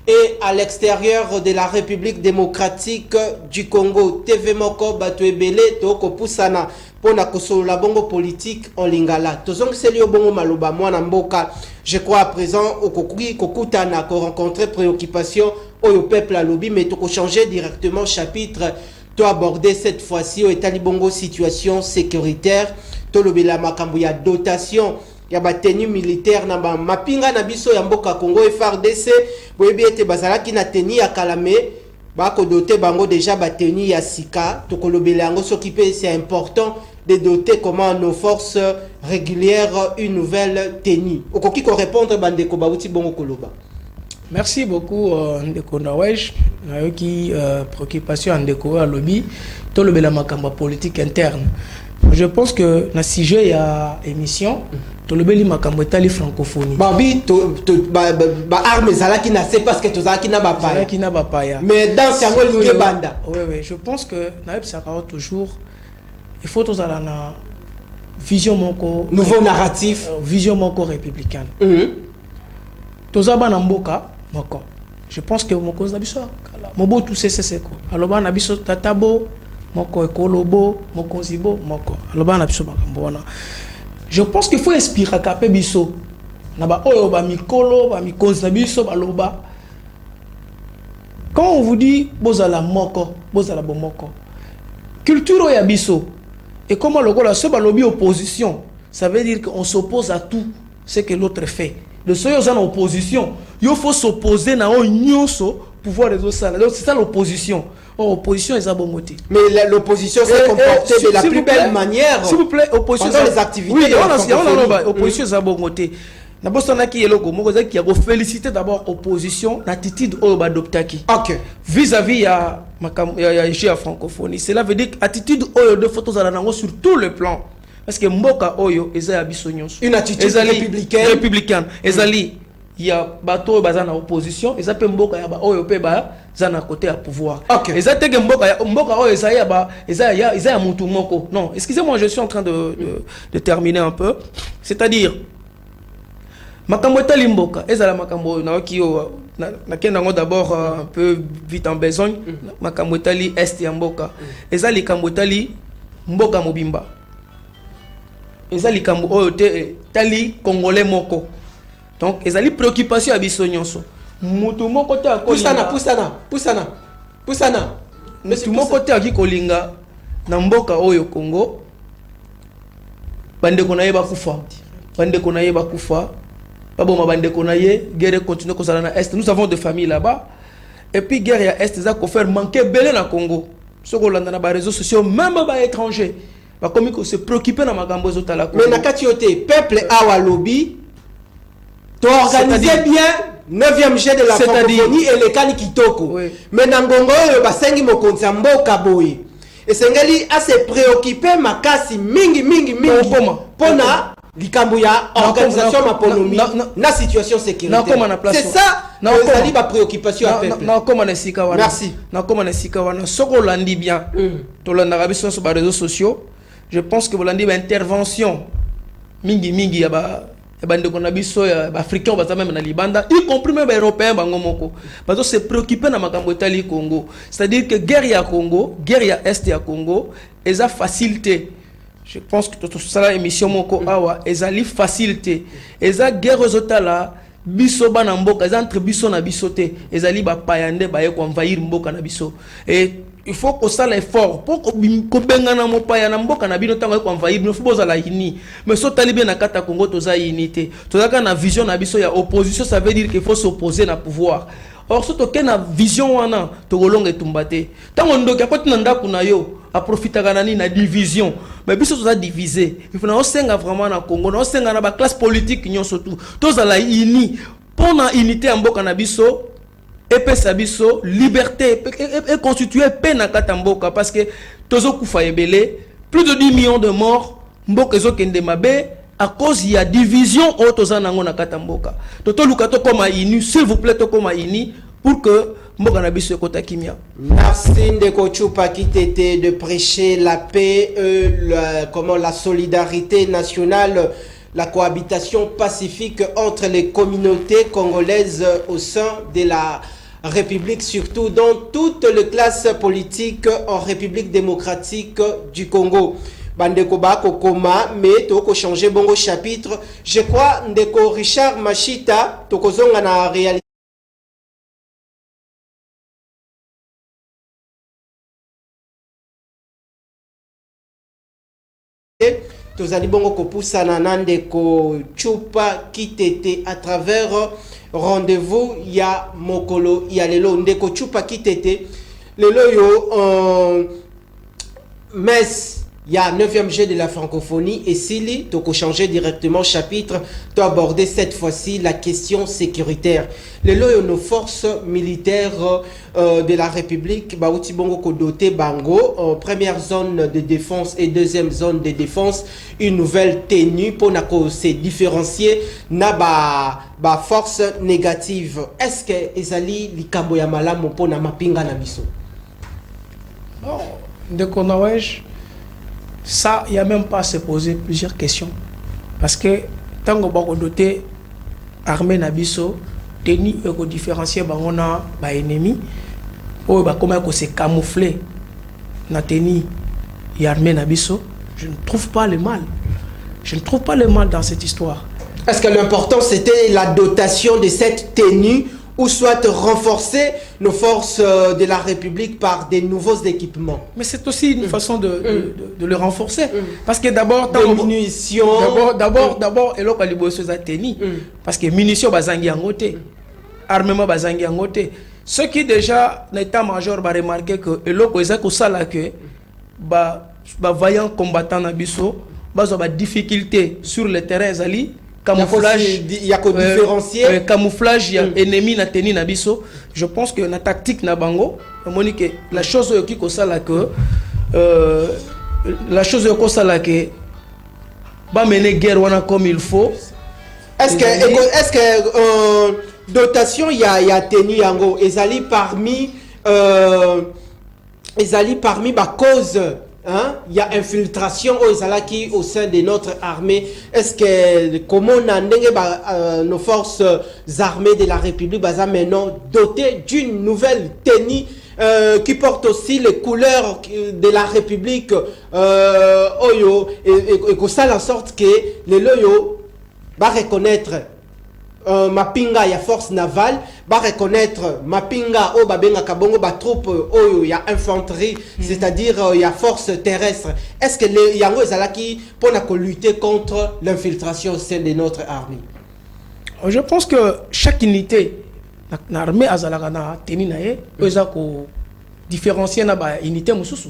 et à l'extérieur de la République démocratique du Congo. TV Moko Batuebele Toko Pusana pour na kosolola bongo politique en lingala. Tozong selio bongo maloba mwana mboka. Je crois à présent au kokutana ko rencontrer préoccupation au peuple à lobby mais toko changer directement chapitre to aborder cette fois-ci au état bongo situation sécuritaire to lobela makambo ya dotation ya ba tenue militaire na ba mapinga na biso ya mboka Congo FARDC boyebi ete bazalaki na tenue ya kalame ba ko doter bango déjà ba tenue ya sika to kolobela yango soki pe c'est important de doter comment nos forces régulières une nouvelle tenue. Okoki ko répondre bandeko bauti bongo koloba. Merci beaucoup ndeko Nawesh nayoki préoccupation ndeko à lobby to lobela makamba politique interne. Je pense que na sujet ya émission tolobeli makambo etali francophonie babi ba armes zala qui n'a c'est parce que tozala qui n'a pas paya qui n'a pas paya mais dans yango linge banda oui je pense que na ebsaka toujours il faut tozala na vision moko nouveau narratif vision moko républicaine tozaba na mboka moko je pense que moko na biso kala mobutu sese ko aloba na biso tatabo moko ekolobo moko zibo moko aloba na biso makambo wana. Je pense qu'il faut inspirer à Kapé Bisso. Naba oyo ba mikolo, ba mikonzi na biso ba loba. Quand on vous dit bozala moko, bozala bomoko. Culture ya biso. Et comment le gola se ba lobi opposition, ça veut dire qu'on s'oppose à tout ce que l'autre fait. Le soyo en opposition, il faut s'opposer na o nyonso pouvoir les autres. Donc c'est ça l'opposition. Opposition est abomoté. Mais l'opposition s'est comportée de la plus belle manière. S'il vous plaît, opposition pendant les activités. Oui, opposition est abomoté. D'abord, ça n'a qui est logo. Moi, qui a félicité d'abord opposition, l'attitude au adoptaki. Ok. Vis-à-vis à la francophonie. Cela veut dire attitude oyo de photos à la sur tous les plans. Parce que Mboka oyo est une attitude républicaine. Républicaine. Ezali. Il y a bateau bazana opposition et ça peut mboka ya ba oyo pe ba zana côté à pouvoir. Et ça teke mboka oyo ça ya ba ya mutu moko. Non, excusez-moi, je suis en train de terminer un peu. C'est-à-dire makambo tali mboka ezala makambo na kiyo na kenda d'abord un peu vite en besogne makambo tali est ya mboka. Ezali kambo tali mboka mobimba. Ezali kambo oyo tali congolais moko. Donc, ils ont des préoccupations à Bissonyonso. Mutu mon côté à Poussana. Mutu mon côté à Kolinga, Namboka Oyo Congo, Bande Konaye Bakufa. Bande Konaye Bakufa. Paboma Bande Konaye, guerre continue comme ça dans l'Est. Nous avons des familles là-bas. Et puis, guerre à Est, ils ont fait manquer belé dans le Congo. Ce qu'on a dans les réseaux sociaux, même les étrangers. Comme ils se préoccupent dans ma gambo zotala. Mais Nakatiote, peuple Awa Lobby. Tu organisé bien 9e jet de la francophonie et le Kani Kitoko. Oui. Mais Nangongo, basengi mokonzi mboka boye. Et Sengeli a se préoccupé makasi mingi. Pona likambo ya organisation maponomi na situation sécuritaire. C'est ça. Ezali ba préoccupation à peuple. Merci. Na koma na sika wana soko landi bien. To landa biso sur les réseaux sociaux. Je pense que vous landi ba intervention mingi ya ba bande qu'on a biso ya africain baza même na libanda y compris même européen bango moko parce que c'est préoccupé na makambo etali Congo, c'est-à-dire que guerre ya Congo, guerre ya est ya Congo eza facilité. Je pense que tout ça émission moko awa ezali facilité eza guerre zotala biso bana mboka eza entre biso na bisote ezali ba payande ba ye ko envahir mboka na biso et il faut que ça l'effort pour que bengana mo paya na mboka na bino tango ko envahir no faut la uni mais so talibé na kata Congo toza unité toza na vision na biso ya opposition, ça veut dire qu'il faut s'opposer na pouvoir. Or surtout que na vision wana to golonga tumbate tango ndoki akoti na ndaku na yo a profiter kanani na division mais biso toza diviser il faut na osenga vraiment na Congo na osenga na ba classe politique nyonso tout toza la uni pour na unité ya mboka na biso et sabiso liberté et constituer peine à Katamboka parce que tozo kufa ebele plus de 10 millions de morts mboka zo kende mabe à cause il y a division au toza nango na Katamboka toto lukato comme inu s'il vous plaît to comme inu pour que mboka na biso kota kimia. Merci Ndeko Chupa Kitete de prêcher la paix la solidarité nationale, la cohabitation pacifique entre les communautés congolaises au sein de la République, surtout dans toutes les classes politiques en République démocratique du Congo. Bandeko Bako Koma, mais toko changer bongo chapitre. Je crois Ndeko Richard Machita, toko zonga na réalité. Tozali bongo kopusa na Ndeko Chupa Kitete à travers rendez-vous ya mokolo ya lelo. Ndeko Chupa Kitete lelo yo messe il y a 9e G de la francophonie et Sili, tu as changé directement chapitre, tu as abordé cette fois-ci la question sécuritaire. Les lois nos forces militaires de la République, Baouti Bongo Kodote Bango, première zone de défense et deuxième zone de défense, une nouvelle tenue pour se différencier na ba force négative. Est-ce que Ezali likambo ya malamu pour na mapinga na biso? Bon, de Konawèche, ça, il n'y a même pas à se poser plusieurs questions. Parce que tant qu'on va doter armée Nabiso, tenir et différencier bangona ba ennemi, ou ba comment qu'on se camoufler na tenir et armée Nabiso, je ne trouve pas le mal. Je ne trouve pas le mal dans cette histoire. Est-ce que l'important c'était la dotation de cette tenue ou soit renforcer nos forces de la République par des nouveaux équipements? Mais c'est aussi une façon de le renforcer. Parce que d'abord, des munitions. D'abord, et là, parce que munitions, bazangi en côté, armement, bazangi en côté. Ce qui déjà, l'état-major va remarquer que, et là, que, vaillant combattant Nabiso, ba difficulté sur le terrain, Zali. Camouflage, il y a qu'au différencier. Camouflage, il y a ennemi na teni na biso. Je pense que la tactique na bango, Monique, la chose qui est là que la chose qui est là que ba mener guerre wana comme il faut. Est-ce que dotation il y a tenu yango ezali parmi ba cause. Hein? Il y a infiltration au sein de notre armée. Est-ce que comment nos forces armées de la République maintenant dotées d'une nouvelle tenue qui porte aussi les couleurs de la République Oyo et que ça en sorte que les loyo va reconnaître Mapinga ya force navale va reconnaître Mapinga o babenga kabongo ba troupe oyo ya infanterie, c'est-à-dire ya force terrestre. Est-ce que les yango ezalaki pour lutter contre l'infiltration au sein de notre armée? Je pense que chaque unité na armée azalaka na teni na ye eza ko différencier na ba unité mususu.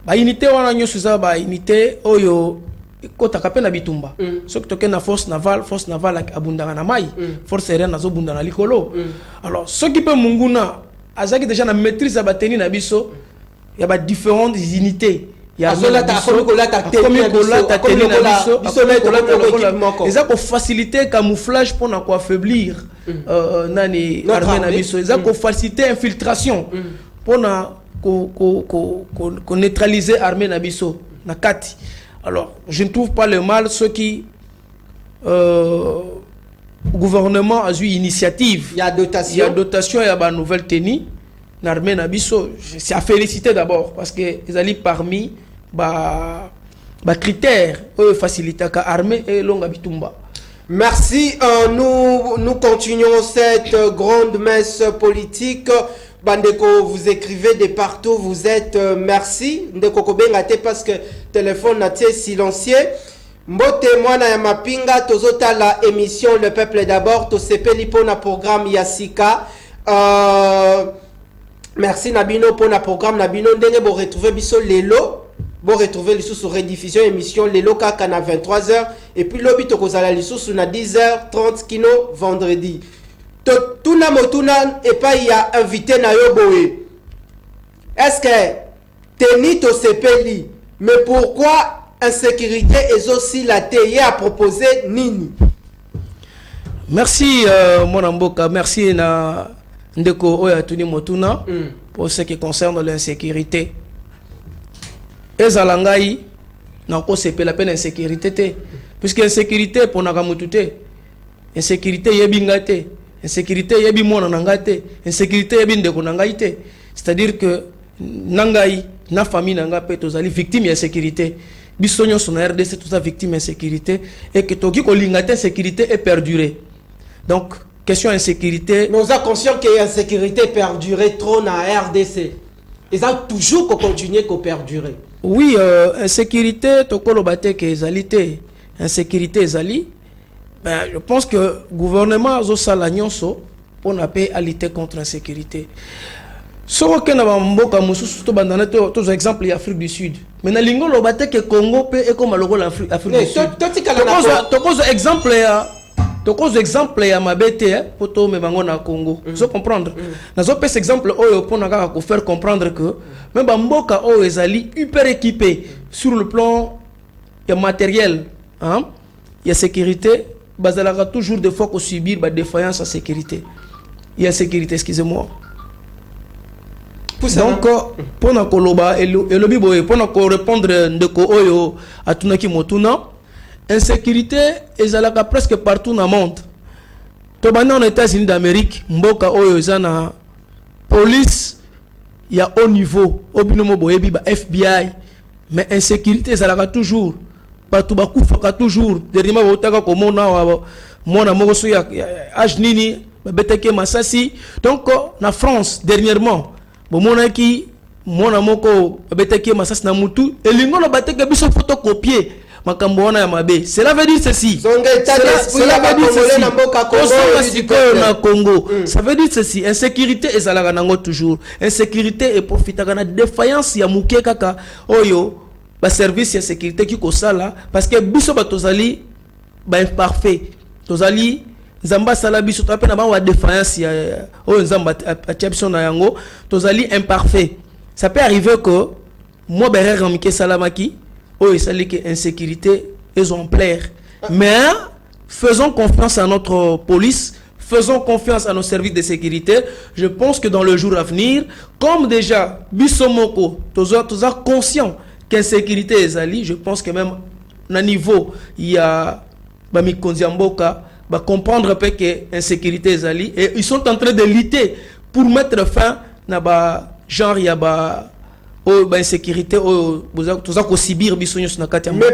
Ba unité wana nyosu za ba unité oyo kota kape na bitumba so que na force navale abundanga na mai force aérienne nazo bundana likolo. Alors ce qui peut munguna azaki déjà na maîtrise ya bateni na biso ya ba différentes unités ya eza ko faciliter camouflage pour na ko affaiblir nani armée na biso eza ko faciliter infiltration pour na ko neutraliser armée na biso na kati. Alors, je ne trouve pas le mal ce qui gouvernement a eu initiative. Il y a dotation, il y a une nouvelle tenue. L'armée Nabiso, c'est à féliciter d'abord parce que ils allaient parmi les critères faciliter l'armée et longa bitumba. Merci. Nous continuons cette grande messe politique. Bandeko, vous écrivez de partout, vous êtes merci. Ndeko kobengate parce que téléphone n'a été silencieux. Mbote mwana ya mapinga tozota la émission Le Peuple d'abord to sepeli pour na programme Yassika. Merci Nabino pour na programme Nabino ndenge bo retrouver biso lelo. Bon retrouver les sous rediffusion émission lelo kaka na 23h et puis lobi to kozala les sous na 10h30 kino vendredi. Tuna motuna et pas y a invité na yoboe. Est-ce que teni to sepeli mais pourquoi insécurité est aussi la TI à proposer nini? Merci mon amboka, merci na ndeko oya tuni motuna pour ce qui concerne l'insécurité. Ezalangai na ko sepela peine insécurité te puisque insécurité pour na kamutute. Insécurité yebingate. Insécurité yebi mona nangate, insécurité yebi ndeko nangaite. C'est-à-dire que nangai na famille nanga pe tozali victime de insécurité. Bisonyo son RDC tout ça victime d'insécurité et que toki ko lingate insécurité est perdurée. Donc question insécurité, nous sommes conscients que l'insécurité perdurée trop na RDC. Ils ont toujours continuer à perdurer. Oui, insécurité tokolo bate ke ezalité, insécurité ezali. Ben, je pense que le gouvernement a pour lutter contre l'insécurité. Ce que nous avons beaucoup tous exemples en Afrique du Sud. Mais dans l'Ingo, le bâtiment que Congo peut et comme l'Afrique du Sud. Toko exemple ya mabete poto me bango na Congo. Vous comprendre. Nazo pes exemple oyo pour naka ko faire comprendre que même bamboka oyo ezali hyper équipé sur le plan ya matériel, hein, ya sécurité, bazalaka toujours des fois ko subir ba défaillance en sécurité. Il y a sécurité, excusez-moi. Donc pour na koloba et le biboye pour na ko répondre ndeko oyo atunaki motuna. Insécurité ezalaka presque partout dans le monde. Tobana aux États-Unis d'Amérique, mboka oyo ezana police ya haut niveau, obinomo boyebi ba FBI, mais insécurité ezalaka toujours. Partout bakufaka toujours. Dernièrement botaka ko mona mogoso ya âge nini beteke masasi. Donc na France dernièrement, bomona ki mona moko beteke masasi na mutu, elingo na bateke biso photocopier. Cela veut dire ceci. Cela veut dire ceci. Congo. Ça veut dire ceci. Insécurité est à toujours. Insécurité et profitaka na défaillance ya muke kaka oyo ba service ya sécurité qui ko sala parce que biso ba tozali ba imparfait. Tozali nzamba sala biso to apena ba wa défaillance ya oyo nzamba atcheption na yango tozali imparfait. Ça peut arriver que moi berre ramike salamaki oh, ça dit que insécurité exemplaire. Mais faisons confiance à notre police, faisons confiance à nos services de sécurité. Je pense que dans le jour à venir, comme déjà Bissomoko, tous conscients qu'insécurité est ali, je pense que même à niveau il y a Bami Konziamboka, va comprendre que insécurité est ali et ils sont en train de lutter pour mettre fin à ba genre il y a ba insécurité le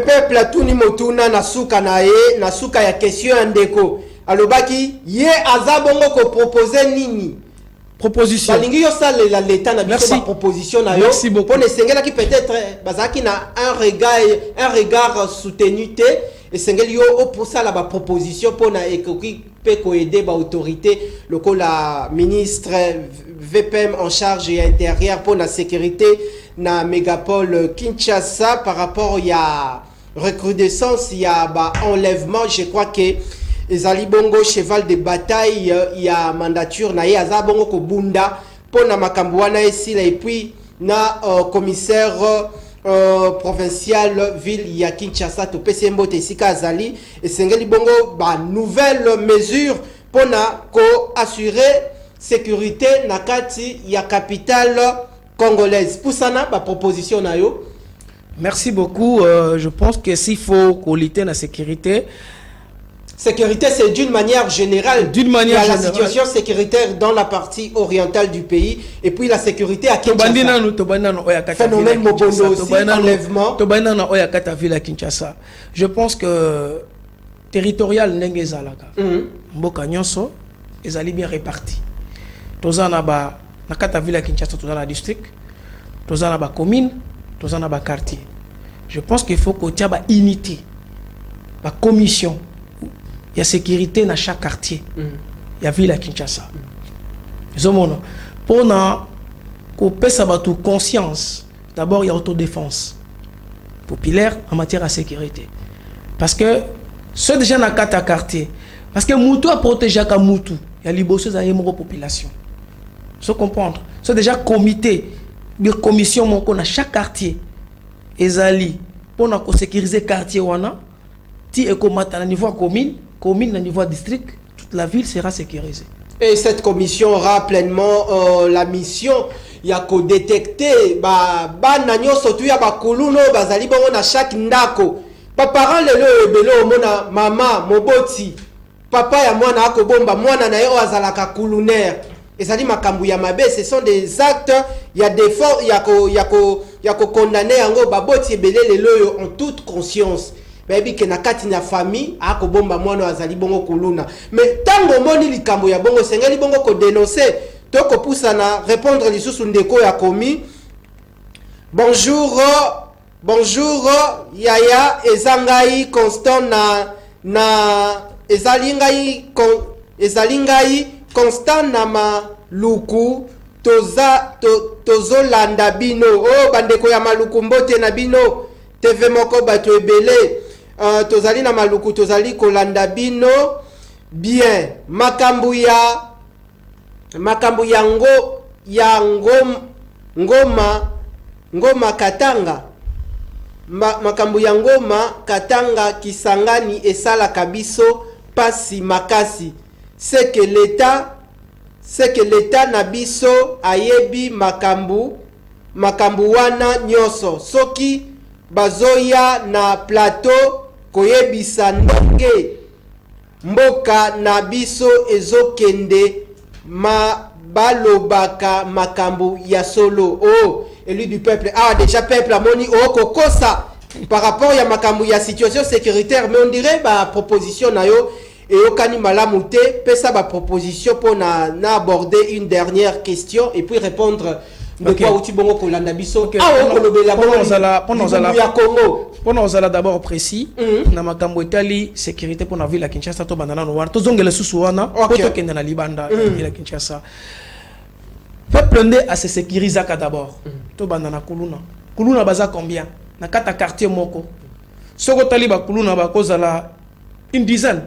peuple a tout ni motuna na suka na ye na suka ya question ndeko alobaki ye azabongo ko proposer nini proposition balingi yo salela l'état na biso ba proposition na yo pour ne sengela ki peut-être bazaki na un regard soutenu te et sengeli yo pour ça la ba proposition pour na ekoki pe ko aider ba autorité lokola ministre VPM en charge et intérieur pour la sécurité na mégapole Kinshasa par rapport il y a recrudescence il y a enlèvement je crois que ezali bongo cheval de bataille il y a mandature na ye azabongo ko bunda pour na makambo wana esila et puis na commissaire provincial ville ya Kinshasa to pesembo te sika azali et sengeli bongo ba nouvelle mesure pour na ko assurer sécurité na kati ya capitale congolaise. Pour ça na ba proposition na yo. Merci beaucoup. Je pense que s'il faut lutter la sécurité. Sécurité, c'est d'une manière générale. D'une manière générale. La situation sécuritaire dans la partie orientale du pays et puis la sécurité à Kinshasa. Phénomène Mobondo aussi, enlèvement. Je pense que territorial n'engezalaka. Mboka nyonso ezali bien réparti. Tozana ba nakata ville à Kinshasa, tozana district, tozana ba commune, tozana ba quartier. Je pense qu'il faut qu'il y ait une unité, une commission. Il y a sécurité dans chaque quartier. Il y a ville à Kinshasa. Pour qu'on conscience, d'abord il y a autodéfense populaire en matière de sécurité. Parce que ceux déjà dans quatre quartiers, parce que Moutou a protégé à Moutou, il y a libéré à la population. Vous comprendre? C'est déjà comité, de commission dans chaque quartier. Ezali pour sécuriser quartier wana ti ekomata na niveau commune na niveau district, toute la ville sera sécurisée. Et cette commission aura pleinement la mission ya ko détecter ba nanyoso tu ya ba kuluno bazali bongo na chaque ndako. Pa parent lelo ebelo mona mama moboti papa ya mwana akobomba mwana na yo azalaka kulunaire. Ezali makambu ya mabe, ce sont des actes ya défaut ya ko condamner yango baboti ebele lelo en toute conscience. Baby que na kati na famille akobomba mwana azali bongo kuluna. Mais tango moni likambo ya bongo sengeli bongo ko dénoncer to ko poussa na répondre lisusu ndeko ya komi. Bonjour Yaya ezangai constant na ezalingai constant na maluku tozolanda bino oh bandeko ya maluku mbote na bino TV moko bato ebele tozali na maluku tozali kolanda bino bien makambu ya ngoma katanga makambu ya ngoma katanga Kisangani esalaka biso pasi makasi c'est que l'état na biso ayebi makambu wana nyonso soki bazoya na plateau koyebisa ndenge mboka na biso ezokende balobaka makambu ya solo oh élu du peuple déjà peuple amoni kokosa par rapport ya makambu ya situation sécuritaire mais on dirait proposition na yo et okani malamu te pesa proposition pour na aborder une dernière question et puis répondre de quoi outi bongo kolanda biso pendant d'abord précis na makambo etali sécurité pour na ville ya Kinshasa to bandana no wana to zongela susu wana to kenda na libanda ya Kinshasa peuple nde à se sécuriser d'abord to bandana kuluna baza combien na kata quartier moko soko tali ba kuluna ba kozala une dizaine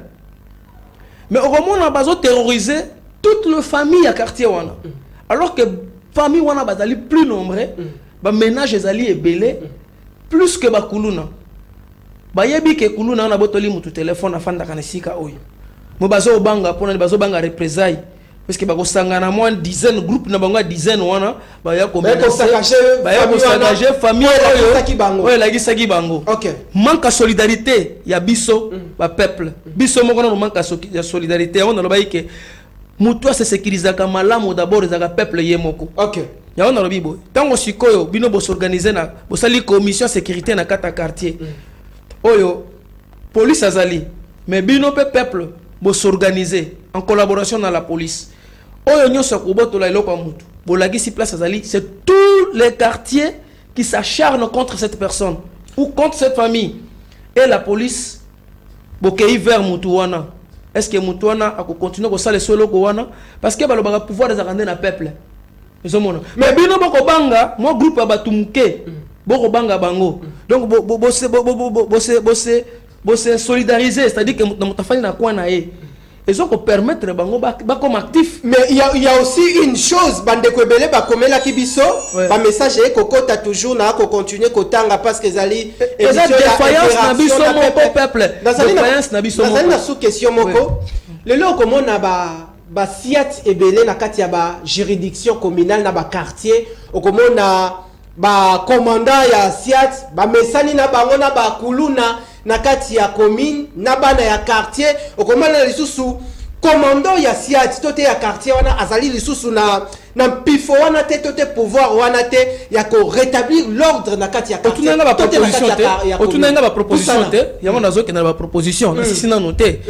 mais au moment on a terrorisé toute la famille à quartier wana alors que famille wana bazali plus nombreux ba ménage ezali ebele plus que ba kuluna ba yebi ke kuluna na botoli mutu téléphone afanda kanesika oyo mo bazo banga pona bazo banga représailles parce que ba ko sangana moins dizaine groupe na bango dizaine wana ba ya ko sagager famille oyo la gisaki bango OK manque solidarité ya biso ba peuple biso moko na manque ya solidarité on na ba yike mutu se sécuriser ka malamu d'abord ezaka peuple yemoko OK ya on na lobibo tango sikoyo bino bo s'organiser na bo sali commission sécurité na kata quartier oyo police azali mais bino peuple bo s'organiser en collaboration dans la police oyo nyoso ko boto la eloko mutu bo lagisi place azali c'est tous les quartiers qui s'acharnent contre cette personne ou contre cette famille et la police bo kei vers mutu wana est-ce que mutu wana a continuer ko sala solo ko wana parce que balobaka pouvoir des arrender na peuple mais bino boko banga mo groupe abatumuke boko banga bango donc bo se solidariser c'est-à-dire que mutafanya na kwa na ye ils ont permettre bango ba comme actif mais il y a aussi une chose bande ko belé ba komela kibiso ba message e kokota toujours na ko continuer kotanga parce que zali défaillance na biso moko peuple défaillance na biso moko na sous question moko le loko mona ba siat ebele na kati ya ba juridiction communale na ba quartier okomona ba commandant ya siat ba mesani na bango na ba kuluna na kati ya commune na bana ya quartier okomana lisusu commandant ya siat tote ya quartier wana azali lisusu na pifo wana te tote pouvoir wana te ya ko rétablir l'ordre na kati ya quartier otunanga ba proposition te yango nazoke na ba proposition na sisina noté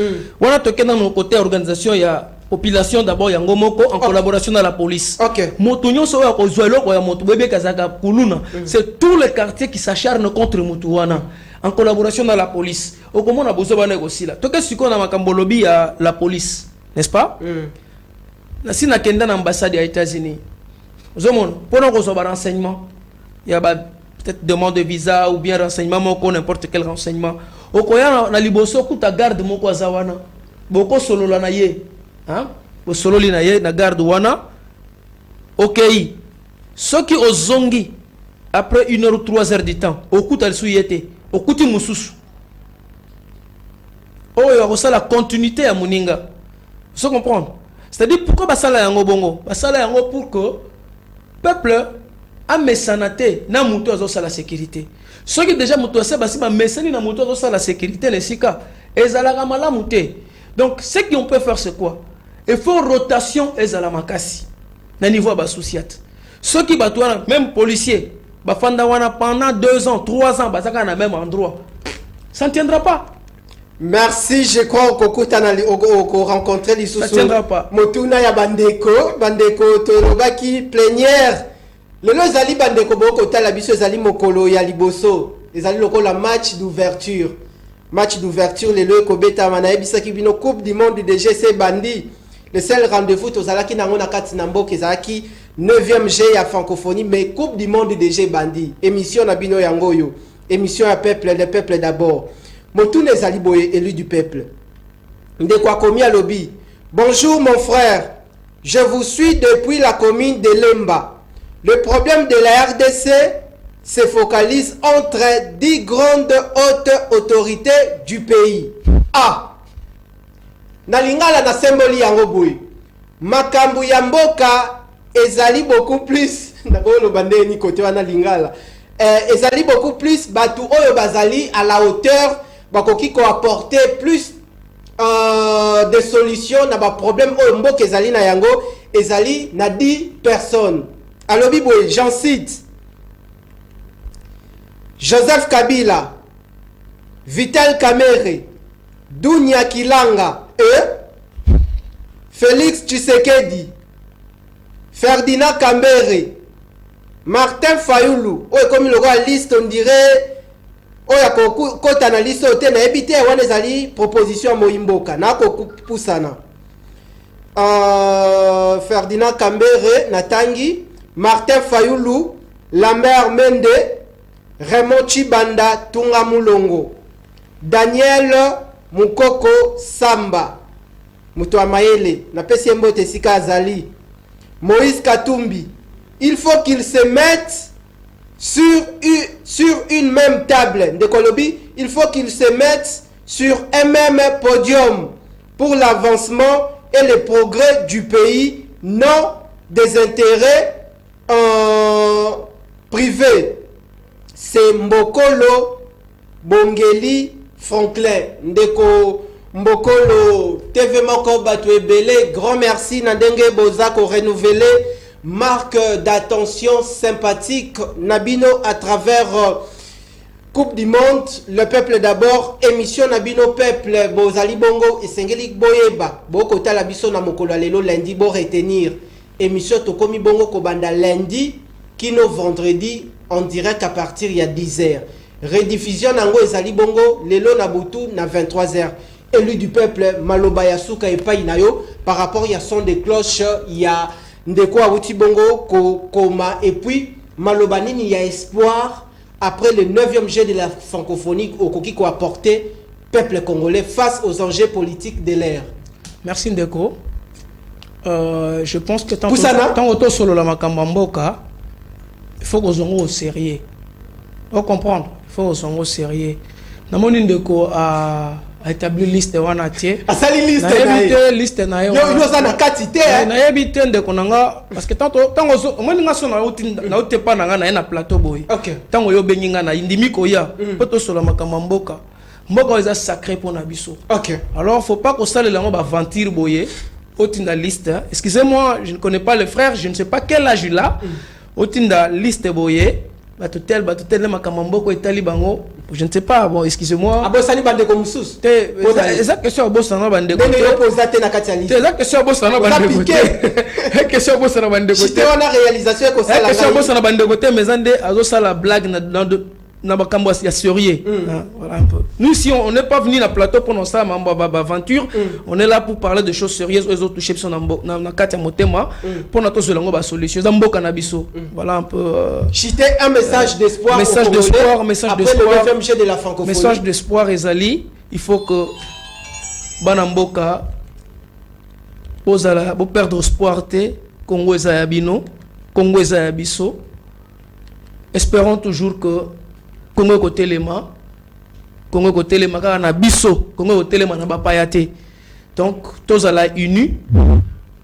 wana tokenda no côté organisation ya population d'abord yango moko en collaboration dans la police. OK. Moto nyonso oyo ko zwelo ko ya moto bebe kazaka kuluna. C'est tous les quartiers qui s'acharnent contre moto wana en collaboration dans la police. Okomona bozo bana aussi là. Toke siko na makambo lobby ya la police, n'est-ce pas? Na sina kenda na ambassade ya États-Unis. Zomon, pour ko zo ba renseignement, il y a peut-être demande de visa ou bien renseignement moko n'importe quel renseignement. Okoya na liboso kuta garde moko azawana. Boko solo la na ye. Au solo na ye na garde wana OK soki ozongi après 1 heure ou 3 heures du temps okuta su yete okuti mususu oyo akosa la continuité ya muninga vous comprenez c'est-à-dire pourquoi basala yango bongo basala yango pour que peuple a mesanate na muto azosa la sécurité soki déjà muto asa basi ba mesani na muto azosa la sécurité lesika ezalaka malamu te donc ce qu'on peut faire c'est quoi? Il faut rotation et à la makasi. Na niveau ba souciat. Ceux qui batouana même policiers, ba fanda wana pendant 2 ans, 3 ans, bazaka na même endroit. Ça ne tiendra pas. Merci, je crois que tu as rencontré les sous. Ça ne tiendra pas. Motuna ya bandeko tolobaki plénière. Le zali bandeko boko tala biso zali mokolo ya liboso. Ezali lokola match d'ouverture. Match d'ouverture le lelo kobeta mana ebisaki bino coupe du monde du DGC bandi. Le seul rendez-vous tozalaki nango na kati na mboka ezalaki 9e G à francophonie, mais Coupe du Monde DG Bandi. Émission Nabino Yangoyo. Émission à peuple, le peuple d'abord. Motoune Zaliboye, élu du peuple. Ndekwakomi à lobby. Bonjour mon frère. Je vous suis depuis la commune de Lemba. Le problème de la RDC se focalise entre 10 grandes hautes autorités du pays. Ah! Nalingala na semboli yango boy. Makambu ya mboka ezali beaucoup plus. Nakolo bande ni côté wana lingala. Ezali beaucoup plus batu oyo bazali à la hauteur bakoki ko apporter plus des solutions na ba problème oyo mboka ezali na yango ezali na 10 personnes. Alors biboy, j'en cite Joseph Kabila, Vital Kamerhe, Dounia Kilanga et Félix Tshisekedi, Ferdinand Kambere, Martin Fayoulou. Oh, comme il aura liste, on dirait oh, ya kota na liste ote na ebité wana ezali proposition moimboka na ko pusana. Ferdinand Kambere Natangi, Martin Fayoulou, Lambert Mende, Raymond Chibanda Tunga Mulongo, Daniel Mukoko Samba, Muto Amaele, na pesi mbote sika azali, Moïse Katumbi. Il faut qu'ils se mettent sur une même table de Kolobi. Il faut qu'ils se mettent sur un même podium pour l'avancement et le progrès du pays, non des intérêts privés. C'est Mbokolo Bongeli Franklin Ndeko Mbokolo TV Moko Batouebele. Grand merci Nandenge Bozako renouvelé marque d'attention sympathique Nabino à travers Coupe du Monde, le peuple d'abord, émission Nabino peuple Bozali Bongo et Sengelik Boyeba Boko Talabiso na Mokolo Lelo lundi bo retenir émission Tokomi Bongo Kobanda lundi kino vendredi en direct à partir il y a 10h. Rediffusion Nango Ezali Bongo Lelo Nabutu na 23h. Élu du peuple Maloba Yasuka et Painayo par rapport il y a son des cloches, il y a Ndeko Awuti Bongo Koma et puis Malobanini il y a espoir après le 9e jet de la francophonie au Kokiko a porté peuple congolais face aux enjeux politiques de l'ère. Merci Ndeko. Je pense que tant auto solo la makambamboka, il faut qu'on soit au sérieux. On comprendre, il faut qu'on soit au sérieux. Namoni Ndeko a établi liste wana tie. Asali liste na liste na yo. Yo za na katite. Na ebite Ndeko nanga parce que tant moi nga so na uti pa nanga na plateau boy. OK. Tango yo benginga na indimi ko ya. Poto solo makambamboka. Mboka eza sacré pour na biso. OK. Alors faut pas qu'on sale la ngoba aventure boye. Otinda liste. Excusez-moi, je ne connais pas le frère, je ne sais pas quel âge il a. Otinda liste boye. Batutel makamamboko etali bango. Je ne sais pas, bon, excusez-moi. Abosani bande comme sous. Exact question abosana bande ko. Exact question abosana bande ko. Question abosana bande ko. C'était une réalisation ko sala. Question abosana bande ko te mezande azo sala blague na bakambo ya sérieux. Voilà un peu. Nous si on n'est pas venu na plateau pour ça mambo aventure, on est là pour parler de choses sérieuses aux autres toucher son na kati ya motema pour notre zolango ba solution za mboka na biso. Voilà un peu chité un message d'espoir. Message d'espoir, message d'espoir. Après le 9e jet de la francophonie. Message d'espoir ezali, il faut que bana mboka ozala bo perdre espoir te Congo ezaya bino, Congo ezaya biso. Espérons toujours que Congo côté lema na biso, Congo côté lema na bapaya te. Donc tous à la unis,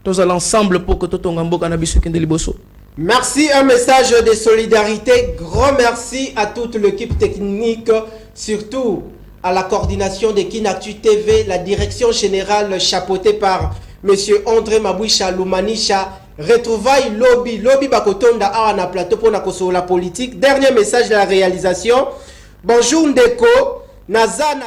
tous à l'ensemble pour que tout mboka na biso kende liboso. Merci, un message de solidarité. Grand merci à toute l'équipe technique, surtout à la coordination de Kinactu TV, la direction générale chapeautée par Monsieur André Mabouisha Lumanisha. Retrouvailles lobby bakotonda awa na plateau pour la politique. Dernier message de la réalisation. Bonjour Ndeko, Nazana.